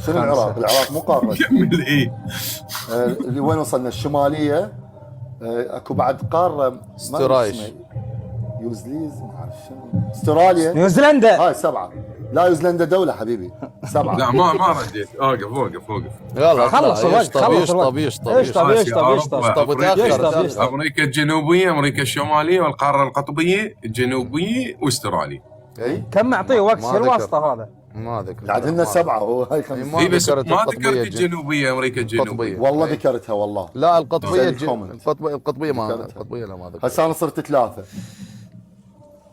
شنو العراق؟ العراق مو قاره. كمل ايه. اللي وين وصلنا؟ الشماليه. اكو بعد قاره استرايش. يوزليز ما اعرف شنو. استراليا نيوزيلندا. هاي 7. لا يوزلندا دولة حبيبي 7. لا ما رديت. اوقف. يلا خلص الوقت، خلص الوقت. يشطب يشطب. امريكا الجنوبيه، امريكا الشماليه، والقاره القطبيه الجنوبيه واستراليا. اي كم معطيه وقت ما شو الواسطه هذا؟ ما ذكر قاعد لنا 7 هو هاي 5. ما اي بس ذكرت ما القطبية ذكرت الجنوبيه، امريكا الجنوبيه. والله ذكرتها والله. لا القطبية الكومنت. القطبية ما ذكرتها. القطبية لا ما ذكرت. هسه انا صرت 3.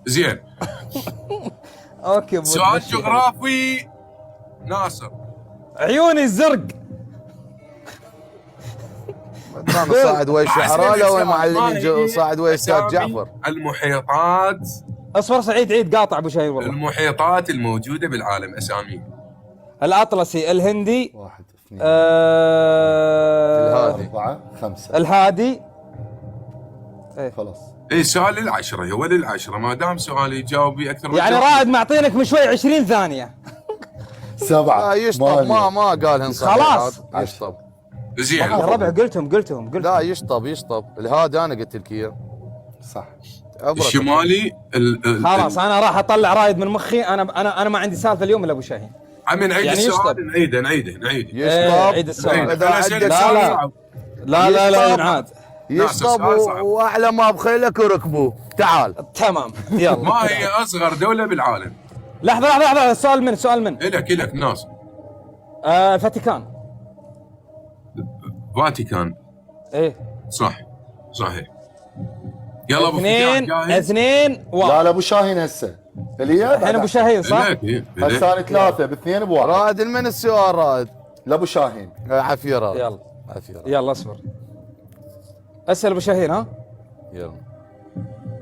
زين، اوكي. سؤال جغرافي ناصر. عيوني الزرق. انا صاعد ويا الشعراء لو معلمين ما صاعد ويا استاذ أسامي جعفر. المحيطات، اصبر سعيد، عيد قاطع ابو شهير والله. المحيطات الموجوده بالعالم اساميها. الاطلسي، الهندي، 1 2 الهادي. 4 5. الهادي. خلاص اي سؤال للعشره، هو للعشره، ما دام سؤال يجاوب اكثر من يعني جواب. رائد معطينك من شوي 20 ثانيه. 7. يشطب ما قالهن صحيح. خلاص. يشطب. زين، يا ربع قلتهم. لا يشطب الهادي انا قلت لك اياه صح. عبرك. الشمالي خلاص انا راح اطلع رائد من مخي. انا ما عندي سالفه اليوم الا ابو شاهين. عم نعيد يعني السؤال. يشطب. نعيده. عيد السؤال. إذا عندك لا ينعاد. يشطب سؤال صعب. واعلى ما بخيلك وركبوه. تعال. تمام يلا. ما هي اصغر دوله بالعالم؟ لحظه سؤال من الك ناصر. الفاتيكان. فاتيكان. ايه صحيح. يلا ابو فتيان جاهز؟ 2 1. لا ابو شاهين هسه اللي هي الحين ابو شاهين صح؟ هسه انا 3 ب2 ب1. رائد من السؤال رائد؟ لابو شاهين. عافيه رائد. يلا عافيه رائد. يلا اصبر. اسال ابو شاهين. ها يلا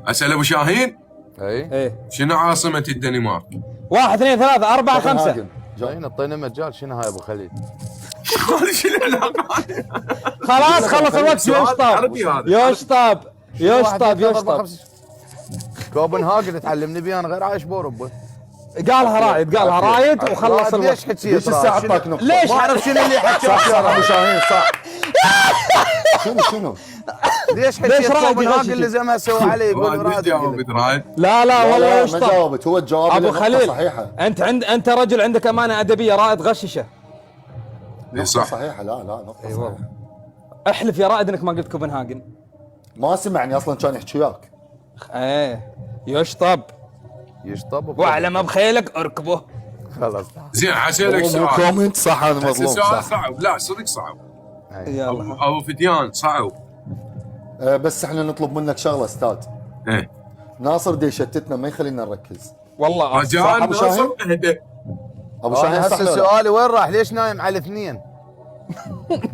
اسال ابو شاهين. ايه شنو عاصمه الدنمارك؟ 1 2 3 4 5. كوبنهاجن. جايين اعطينا مجال. شنو هاي ابو خليل؟ هذا شنو العلاقه؟ خلاص خلص الوقت. سؤال عربي هذا. يشطب. كوبنهاجن تعلمني بيه انا غير عايش باوروبا. قالها رايد وخلص الوقت. ليش حكيت؟ ليش الساعه اعطاك نقطه؟ ليش؟ ما اعرف شنو اللي حكى. صح يا ابو شاهين صح. شنو ليش ليش حكيت رائد كوبنهاجن يغششك؟ اللي زي ما سوى علي يقول رائد رائد جاوبت رائد. لا والله ما يشطب. جاوبت. هو الجواب ابو له نقطة خليل صحيحه. انت رجل عندك امانه ادبيه. رائد غششه. نقطة صح. صحيحه. لا نقطه اي والله. صحيحه. احلف يا رائد انك ما قلت كوبنهاجن. ما سمعني اصلا كان يحكي وياك. ايه يشطب. واعلى ما بخيلك اركبه. خلاص. زين حسيلك مو سؤال. كومنت صح. انا مظلوم سؤال صح. صعب. لا صدق صعب. يلا ابو فتيان صعب. بس احنا نطلب منك شغله استاذ. ايه ناصر دي يشتتنا ما يخلينا نركز. والله رجاء أبو شاهين؟ ناصر اهدى. ابو شاهين صح هسه ولا لا؟ سؤالي وين راح؟ ليش نايم على الاثنين؟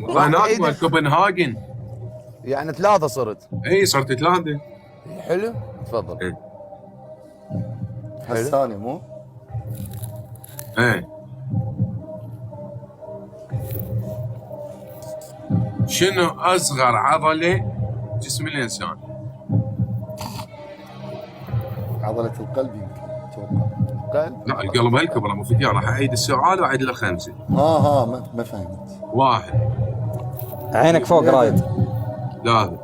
هناك مال كوبنهاجن. يعني 3 صرت. اي صرت 3. حلو تفضل. إيه. الثاني مو ايه شنو اصغر عضله جسم الانسان؟ عضله القلب يمكن اتوقع. قال لا القلب هالكبر. ابو فتيان راح اعيد السؤال واعيد له 5. ما فهمت. 1 عينك فوق رايد. 3.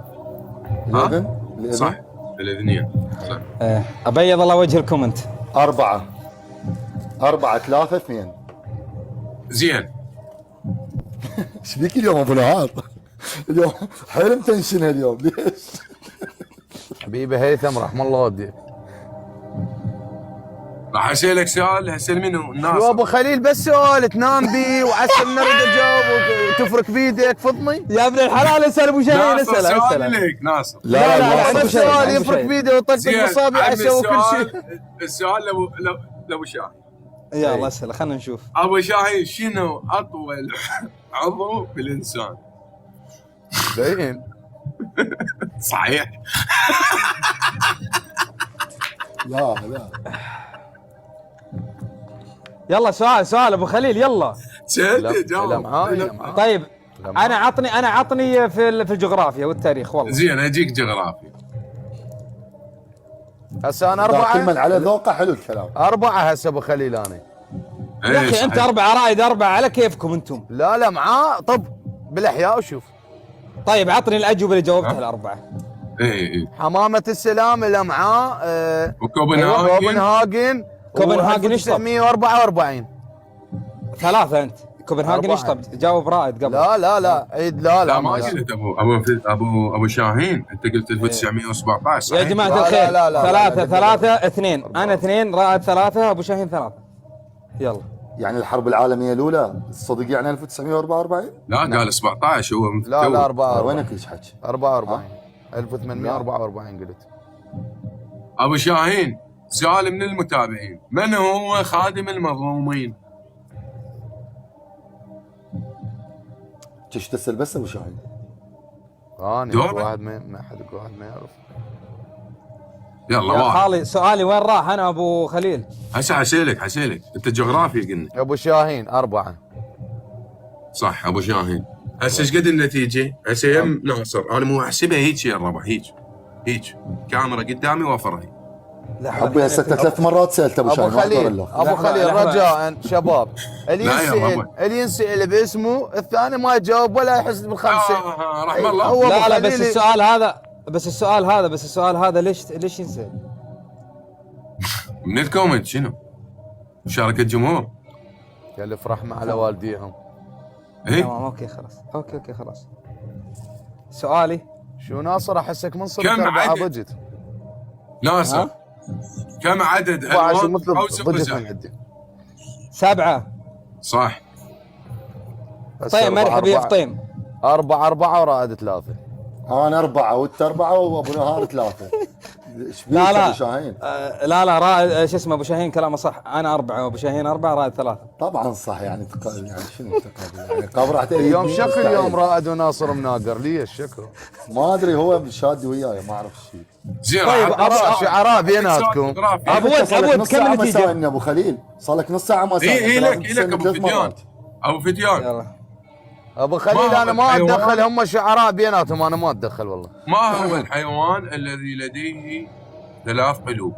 الأذن صح. الاثنين صح. ايه ابيض الله وجه الكومنت. 4 3 2. زين ايش بيك اليوم ابو نهار؟ اليوم حيل متنشنها اليوم ليش؟ حبيبي هيثم رحم الله والديك. راح اسالك سؤال هسه منو شو الناس. ابو خليل بس سؤال تنام بي وعسل نرد اجاوب وتفرك بيدك فضني. يا ابن الحلال اسال ابو شاهين. ناصر سؤال لك ناصر. لا بس شيء، سؤال عنده يفرك شيء. بيده ويطقطق اصابعي عمي اسوي كل شيء. السؤال لابو شاهين. يلا اسال خلينا نشوف. ابو شاهين شنو اطول عضو بالانسان؟ باين. صحيح. لا يلا سؤال ابو خليل يلا. سهل جاوب. معاي. طيب انا عطني في الجغرافيا والتاريخ والله. زين اجيك جغرافيا. هسه انا كل من 4 على ذوقه حلو الكلام. 4 هسه ابو خليل انا. يا اخي انت 4 رايد 4 على كيفكم انتم. لا معاه طب بالاحياء وشوف. طيب عطني الاجوبه اللي جاوبتها ال4. اي حمامة السلام، الامعاء، وكوبنهاجن. كوبنهاجن ايش طب؟ 1944. ثلاثة انت. كوبنهاجن ايش طب؟ جاوب رائد قبل. لا عيد، لا لا ما ما يصير. قلت ابو شاهين، انت قلت 1917 يا صحيح؟ جماعة لا، الخير، لا، لا، ثلاثة لا، ثلاثة اثنين، أنا اثنين، رائد ثلاثة، أبو شاهين ثلاثة. يلا. يعني الحرب العالمية الأولى صدق يعني 1944؟ لا قال 17 هو لا 44. وينك ايش حكي؟ 44. 1844 قلت. ابو شاهين، سؤال من المتابعين، من هو خادم المظلومين؟ تش تسأل بس ابو شاهين؟ اني دورك. واحد ما حد واحد ما يعرف. يلا يا واحد. خالي سؤالي وين راح أنا أبو خليل؟ هسه حسيلك انت جغرافي قلنا. ابو شاهين 4. صح ابو شاهين. هسه ايش قد النتيجه؟ هسه يم ناصر، انا مو احسبها هيك يا الربع، هيك كاميرا قدامي وافرها. ابوي هسه 3 مرات سالت ابو شاهين. ابو خليل رجاء شباب، اللي لا يا ينسال بابا. اللي ينسال باسمه، الثاني ما يجاوب ولا يحس بالخمسه. رحم الله. هو أبو لا بس خليل. السؤال هذا ليش ينسى؟ من الكومنت شنو؟ مشاركه جمهور. يالف رحمه على والديهم. ايه تمام اوكي خلاص. سؤالي شو ناصر، احسك من صرت كم 4 عدد؟ ضجت. ناصر، كم عدد 14 الوان مثل قوس ضجت قزح؟ من عندي. 7. صح. طيب مرحبا يا فطيم. 4 ورائد 3. انا 4 وانت 4 وابو نهار 3. ايش بيك لا ابو شاهين؟ لا رائد شو اسمه ابو شاهين كلامه صح، انا 4 وابو شاهين 4، رائد 3. طبعا صح. يعني يعني شنو تقابل؟ يعني قاب راح تأيدني اليوم شكل مستحيل. اليوم رائد وناصر مناقر، ليش شكله؟ ما ادري، هو شادي وياي ما اعرف شيء. زين طيب، شعراء بيناتكم. ابود كم نص النتيجة؟ ساعه مساء ابو خليل، صار لك نص ساعه ما ساعه. اي لك ابو فديان. ابو فديان، يلا. ابو خليل ما هو انا ما الحيوان؟ اتدخل، هم شعراء بيناتهم، انا ما اتدخل والله. ما هو الحيوان الذي لديه 3 قلوب؟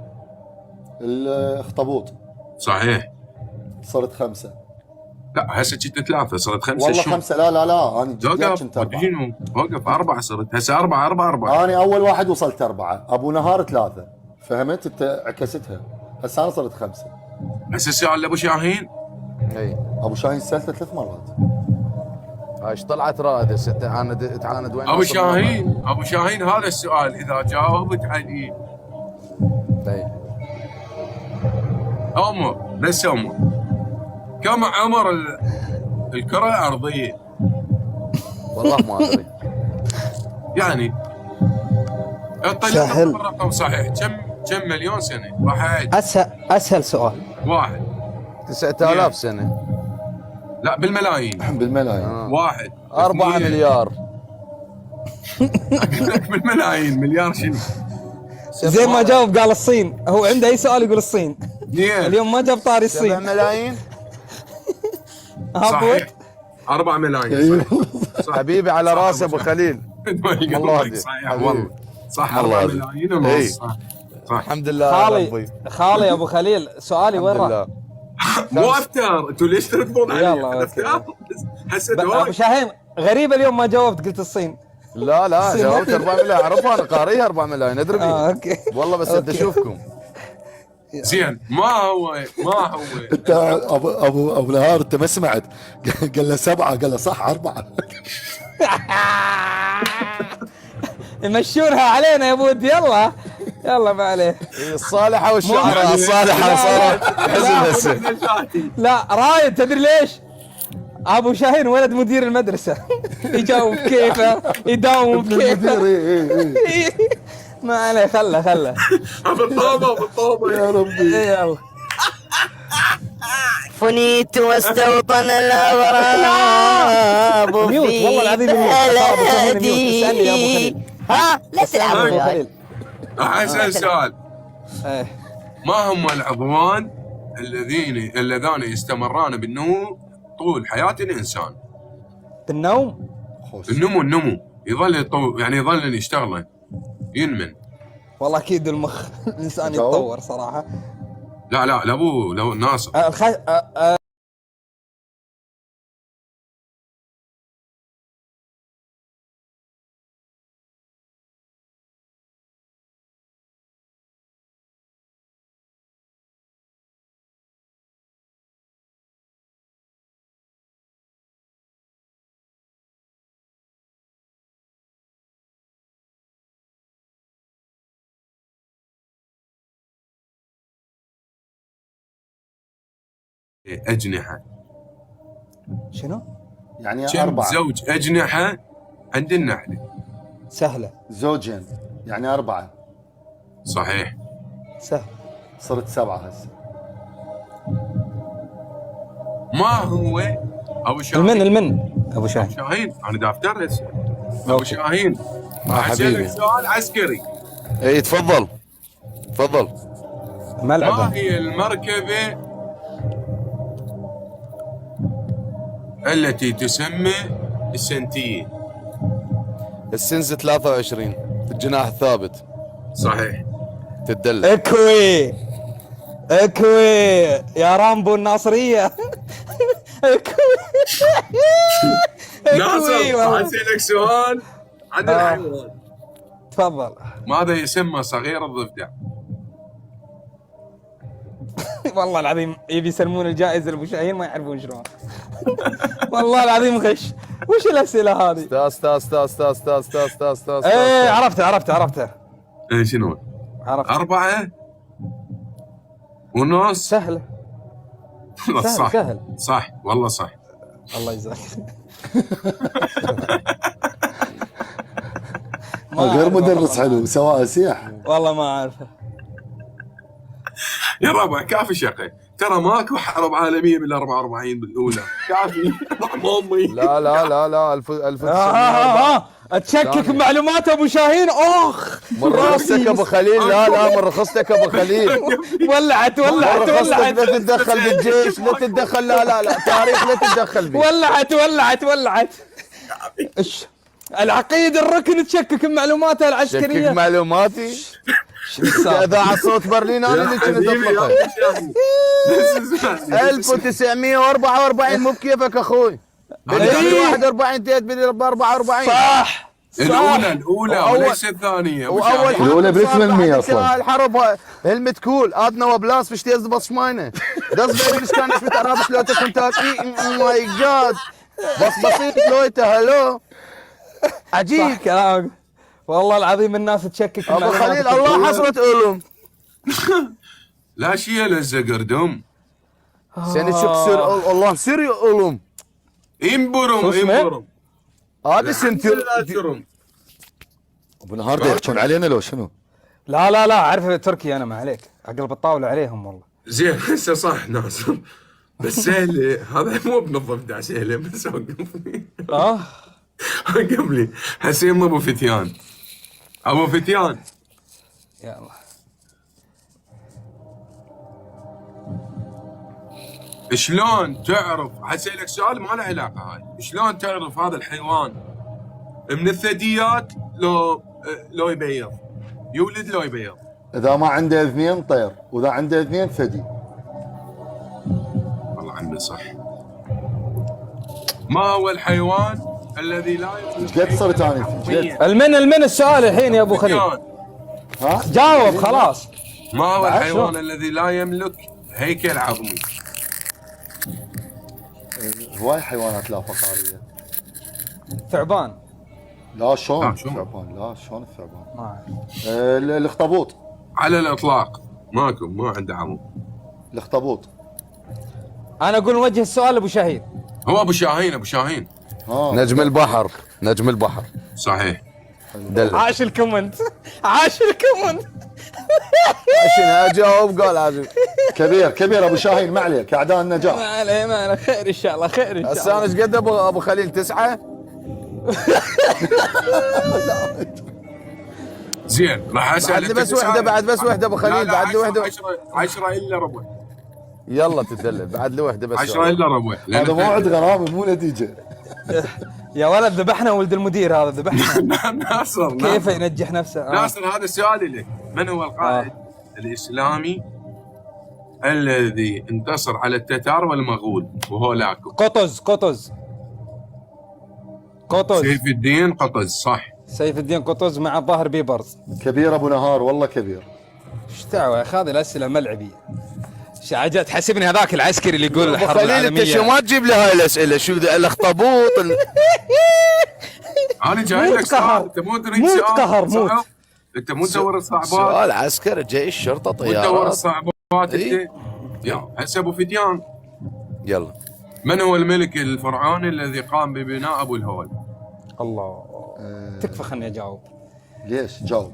الاخطبوط. صحيح. صرت 5. لا هسه كنت 3 صرت 5. والله 5. لا انا جيت لك وقف كنت 4. شنو؟ وقف 4 صرت هسه 4. انا اول واحد وصلت 4، ابو نهار 3. فهمت انت؟ عكستها. هسه انا صرت 5. هسه السؤال لابو شاهين. اي ابو شاهين سالته 3 مرات. ايش طلعت رائد هسه تعاند وين؟ ابو شاهين هذا السؤال اذا جاوبت عليه عمر، بس عمر، كم عمر الكرة الأرضية؟ والله ما ادري. يعني سهل. الرقم صحيح، كم مليون سنة؟ راح أعد. اسهل سؤال. 1. 9000 سنه. لا بالملايين. بالملايين. 1. 4 2. مليار. أقول لك بالملايين، مليار شنو؟ زي ما جاوب قال الصين، هو عنده اي سؤال يقول الصين. 2. اليوم ما جاب طاري 7 الصين. ملايين. صحيح. 4 ملايين. حبيبي على راسي ابو خليل. والله صحيح والله. صح 4 ملايين ونص. صح. الحمد لله خالي ابو خليل، سؤالي وين راح؟ مو افتر، انتوا ليش تركضون علي؟ يلا أفتر. هسه ابو دورك. شاهين غريب اليوم ما جاوبت، قلت الصين. لا جاوبت 4 ملايين، اعرفها انا قاريها 4 ملايين ادري بيها. اوكي والله بس بدي اشوفكم. زين ما هو انت ابو نهار انت ما سمعت؟ قال له 7، قال له صح 4. يمشونها علينا يا بود. يلا ما عليه. الصالحه والشعراء، الصالحه صارت حزن هسه. لا رايد تدري ليش؟ ابو شاهين ولد مدير المدرسه. يجاوب كيفه، يداوم بكيفه. ما عليه، خله بالطوبه يا ربي. يلا. فنيت واستوطن الأغراب ميوت في والله العظيم ميوت. بلدي. اسالني يا ابو خليل. ها لا تلعب ابو وياي. خليل. اسال سؤال. ايه. ما هم العضوان اللذان يستمران بالنمو طول حياة الإنسان؟ النوم. النمو يظل يعني يظل يشتغل ينمن. والله اكيد المخ الانسان جاوب. يتطور صراحه. لا لابو ناصر. اجنحه؟ شنو؟ يعني كم 4. زوج اجنحه عند النحله؟ سهله زوجين يعني 4. صحيح. سهل. صرت 7 هسه. ما هو ابو شاهين؟ المن ابو شاهين. شاهين انا دا افترس. ابو شاهين راح حبيبي. اسالك سؤال عسكري. اي تفضل تفضل. ملعبه. ما هي المركبه التي تسمى السنتيه؟ السنز 23 الجناح الثابت صحيح. تدلل. اكوي يا رامبو الناصريه. اكوي ناصر راح والله. اسالك سؤال عن الحيوان. تفضل. ماذا يسمى صغير الضفدع؟ والله العظيم يبي يسلمون الجائزه لابو شاهين ما يعرفون شلون. والله العظيم غش. وش الاسئله هذه؟ استاذ ايه عرفته. ايه شنو؟ عرفت. 4.5. سهله. صح سهل. صح والله صح. الله يجزاك. غير مدرس حلو سواء سياح. والله ما اعرفه. يا ربع كافي شقي، ترى ماكو حرب عالميه بال 44 بالاولى، كافي. رحم امي. لا 1900 تشكك بمعلومات ابو شاهين. اخ من رخصتك ابو خليل. لا من رخصتك ابو خليل. ولعت من رخصتك لا تتدخل بالجيش لا تتدخل. لا تاريخ لا تتدخل فيه. ولعت. ايش العقيد الركن تشكك بمعلوماتها العسكريه. شكك معلوماتي. اذاعه صوت برلين انا اللي كنت اطلقها. 1944 مو بكيفك اخوي. بدي 41 تيت بدي 44. صح. الاولى وليس الثانيه. واول الأولى ب800 أصلاً. الحرب هلمت كول ادنا وبلاس فيش تيز شماينه دز بيريش كان في تعرف لو تكون تاكي ماي جاد بس بسيط لويته هلو عجيب. صح كلامك. والله العظيم الناس تشكك ابو خليل الله حسرة علوم. لا شيء لزق قردم. سنة شكسر الله سيري علوم. امبرم. هذا سنتر. ابو نهار يحكون علينا لو شنو؟ لا اعرف تركي انا ما عليك. اقلب الطاوله عليهم والله. زين هسه صح ناصر، بس سهله. هذا مو ابن الضفدع سهله بس وقفني. وقف لي. حسين ابو فتيان. يلا. شلون تعرف؟ حسألك سؤال ما له علاقه هاي. شلون تعرف هذا الحيوان من الثدييات لو يبيض؟ يولد لو يبيض. اذا ما عنده 2 طير واذا عنده 2 ثدي. والله عمي صح. ما هو الحيوان الذي لا يملك قد صرت انا فيه؟ المن السؤال الحين يا ابو خليل. ها؟ جاوب خلاص. ما هو بعد الحيوان شو؟ الذي لا يملك هيكل عظمي؟ هواي حيوانات لا فقاريه. ثعبان. لا شلون لا، شلون؟ الثعبان؟ لا شلون الثعبان؟ ما أعرف. الاخطبوط. على الاطلاق ماكو، ما عنده عظم. الاخطبوط. انا اقول نوجه السؤال لابو شاهين. هو ابو شاهين. نجم البحر صحيح. دل عاش الكومنت. عشان اجاوب قال عجيب. كبير ابو شاهين ما عليك اعداء النجاح. ما عليه خير ان شاء الله. هسه انا ايش قد ابو خليل 9. زين راح اسالك بعد لي بس وحده ابو خليل. بعد لي وحده 10 الا ربع. يلا تدلل. بعد لي وحده بس 10 الا ربع. هذا موعد غرامي مو نتيجه. يا ولد ذبحنا ولد المدير هذا ذبحنا. ناصر كيف ينجح نفسه؟ ناصر هذا السؤال لك. من هو القائد الاسلامي الذي انتصر على التتار والمغول وهو لاكو؟ قطز. سيف الدين قطز. صح. سيف الدين قطز مع الظاهر بيبرز. كبير ابو نهار والله كبير. ايش دعوه يا اخي هذه الاسئله ملعبيه. شعجات تحسبني هذاك العسكري اللي يقول ابو الحرب خليل العالميه. انت شو ما تجيب لي هاي الاسئله شو الاخطبوط انا جاي لك سؤال. انت مو تريد موت سؤال قهر، صعب؟ موت. انت مو تدور الصعبات. سؤال عسكري جيش شرطه مو تدور طيارات. الصعبات انت. يا هسه ابو فتيان يلا. من هو الملك الفرعوني الذي قام ببناء ابو الهول؟ الله. تكفى خلني اجاوب. ليش؟ جاوب.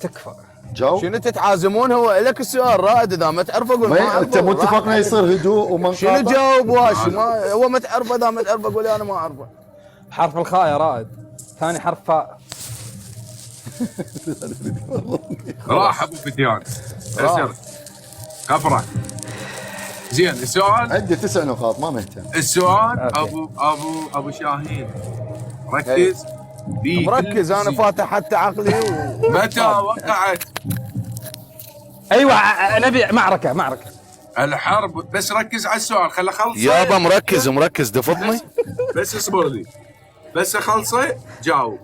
تكفى. جاوب. شنو تتعازمون؟ هو لك السؤال رائد، اذا ما تعرف اقول ما ما اعرف. انت مو اتفقنا يصير هدوء ومنقاطع؟ شنو جاوب واشي؟ ما هو ما تعرف، اذا ما تعرف اقول انا ما اعرفه. حرف الخاء يا رائد. ثاني حرف فاء. راح ابو فتيان. اسر افرح. زين السؤال. عندي 9 نقاط ما مهتم. السؤال أوكي. ابو شاهين. ركز. بي مركز انا فاتح حتى عقلي متى وقعت ايوه نبي معركه. الحرب؟ بس ركز على السؤال، خله خلصه. يابا مركز دفضني. بس اصبر لي، بس اخلصه جاوب.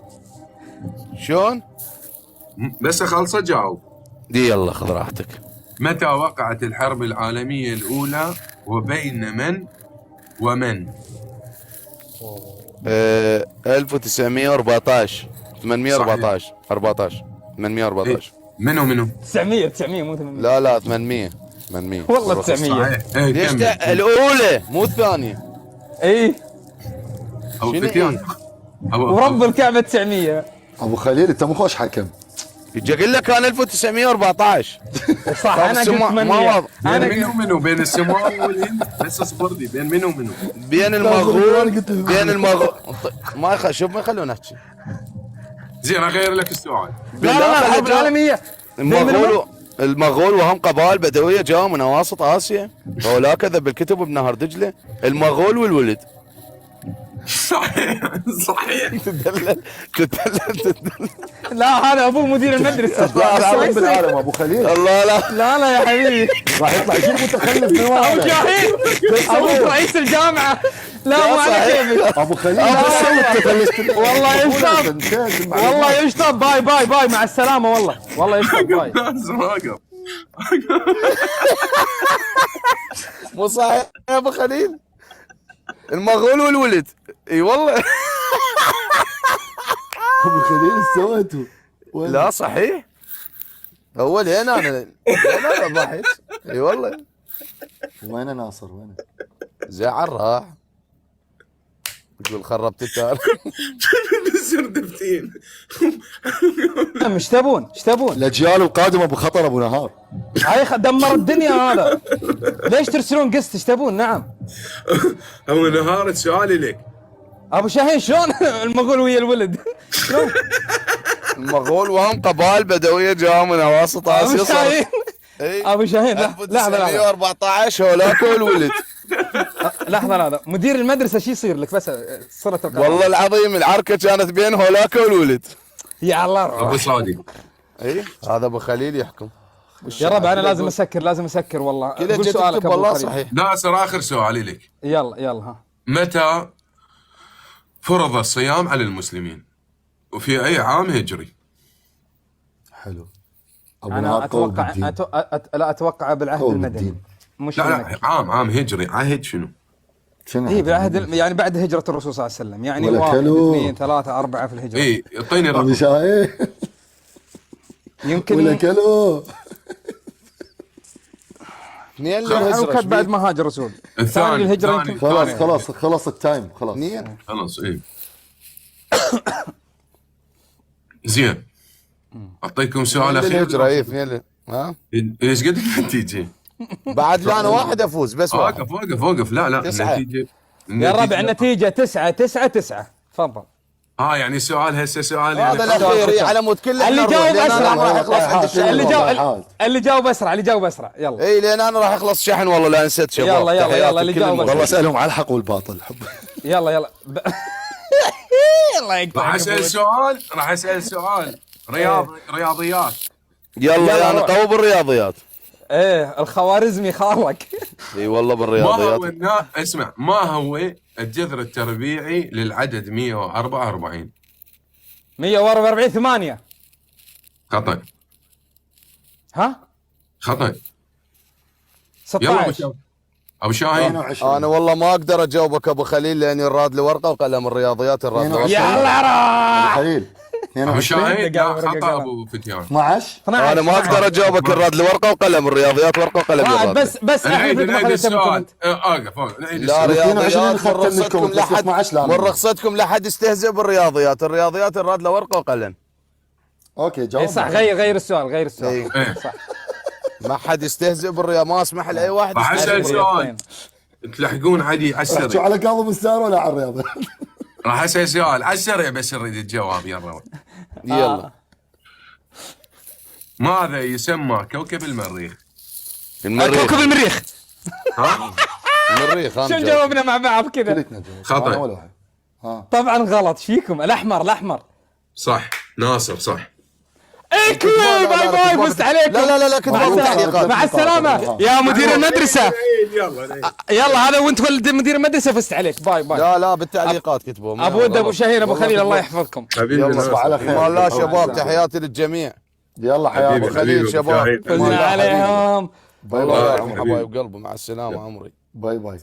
شلون؟ بس اخلصه جاوب. دي يلا خذ راحتك. متى وقعت الحرب العالمية الأولى وبين من ومن؟ 1914 814 14 814. منو؟ 900 مو 800. لا 800 والله 900. صحيح. إيه، ليش كمل. الاولى مو الثانيه؟ اي أبو شنو فتيان. ورب الكعبه 900. ابو خليل انت مو خوش حكم. يجي اقول لك كان 1914. صح انا قلت ما 800. واضح. بين منو بين السماء والهند؟ بس اصبر لي، بين منو؟ بين المغول ما شوف ما يخلونا نحكي. زين اغير لك السؤال. لا الحرب العالميه. المغول وهم قبائل بدويه جاءوا من اواسط اسيا، ولا كذا بالكتب بنهر دجله. المغول والولد. صحيح. تدلل. لا هذا ابو مدير المدرسه. لا رب العالم ابو خليل الله لا لا يا حبيبي. راح يطلع شيء متخلف من ابو ورا. شاهين ابوك رئيس الجامعه. لا مو على كيفك. ابو خليل والله والله يشطب. باي مع السلامه. والله يشطب باي. ناس واقف. مو صحيح يا ابو خليل. المغول والولد. اي والله. ابو خليل ايش سويتوا؟ لا صحيح. هو لين انا ضحك. اي والله. وين ناصر وين؟ زعل راح. تقول خربت التاريخ. بصير دفتين. ايش تبون؟ الاجيال القادمه بخطر ابو نهار. هاي دمر الدنيا هذا. ليش ترسلون قسط؟ ايش تبون؟ نعم ابو نهار سؤالي لك. ابو شاهين شلون المغول ويا الولد؟ شلون؟ المغول وهم قبائل بدويه جاءوا من اواسط ابو اسيا. شاهين اي ابو شاهين لحظه 1914 هولاك والولد. لحظه مدير المدرسه شو يصير لك بس صرت القرار. والله العظيم العركه كانت بين هولاك والولد. يا الله ابو صادق. اي هذا ابو خليل يحكم. يا ربع انا لازم اسكر والله. كذا قول جيت سؤالك تكتب ابو والله خليل. صحيح. ناصر اخر سؤالي لك. يلا ها. متى فرض الصيام على المسلمين؟ وفي اي عام هجري؟ حلو. ابو انا نهار قول اتوقع بالدين. لا اتوقع بالعهد قول المدني. بالدين. مش لا بالمكي. عام هجري. عهد شنو؟ شنو اي بالعهد يعني بعد هجره الرسول صلى الله عليه وسلم. يعني ولا 1 كلو. 2 3 4 في الهجره. اي اعطيني ابو رقم. شاهين ولا يمكن كلو. اثنين او للهجره كانت بعد ما هاجر الرسول. الثاني الهجره الثاني. يمكن. خلاص التايم خلاص. اثنين. خلاص ايه. زين اعطيكم سؤال اخير. الهجره اي اثنين. ها ايش قد النتيجه؟ بعد لا انا واحد افوز بس واحد. وقف لا 9. النتيجه يا ربع النتيجه 9 تفضل. يعني السؤال هسه سؤال هذا يعني الاخير على مود كله. اللي جاوب أسرع. راح يخلص عند الشحن. اللي جاوب اسرع يلا. اي لين انا راح يخلص شحن والله لا نسيت شباب. يلا اللي جاوب والله اسالهم على الحق والباطل. يلا الله يقطع. راح اسال سؤال رياضيات. يلا انا روح. قوي بالرياضيات. ايه الخوارزمي خالك. اي والله ما بالرياضيات. هو اسمع، ما هو الجذر التربيعي للعدد 144؟ 144 8. خطأ. ها يلا 16. ابو شاهين. 22. انا والله ما اقدر اجاوبك ابو خليل لاني الراد لي ورقه وقلم الرياضيات الراد لي ورقه. يلا راح. خليل ابو 22 شاهين لا ورقة خطا قلم. ابو فتيان 12 انا ما اقدر اجاوبك الراد الورقه وقلم، الرياضيات ورقه وقلم يا رائد. راد. بس نعيد احذف نعيد السؤال الكومنت. اوقف نعيد لا السؤال. 22 رياضيات أخذت من رخصتكم منكم، بس لحد 12 لا من منكم. رخصتكم لحد يستهزئ بالرياضيات، الرياضيات الراد له ورقه وقلم. اوكي اي جاوب. صح، غير السؤال، غير السؤال. إيه. صح. ما حد يستهزئ بالرياض، ما اسمح لاي واحد راح يستهزئ اسال بالرياضة. سؤال تلحقون عادي على احكوا السريع. على كاظم الساهر ولا على الرياضه؟ راح اسال سؤال على السريع بس اريد الجواب يلا. يلا ماذا يسمى كوكب المريخ؟ المريخ. كوكب المريخ. ها؟ المريخ شو جاوبنا مع بعض كذا؟ كلتنا جاوب. خطأ. أنا ولا واحد. طبعا غلط. ايش فيكم؟ الاحمر. صح ناصر صح. اكوي لا، لا، باي لا، باي، كتبوا- فزت عليكم. لا كتبوا مع بالتعليقات. مع السلامة يا مدير المدرسة. يلا يلا هذا وانت ولد مدير المدرسة، فزت عليك. باي باي. لا بالتعليقات كتبوا. ابو ود، ابو شهير، ابو خليل، الله يحفظكم. حبيبي يلا تصبح على خير. ما الله شباب، تحياتي للجميع. يلا حياة حبيبي، ابو خليل حبيبي، شباب. حبيبي. فزنا عليهم. باي الله باي يرحم حبايب قلبي، مع السلامه عمري. باي باي.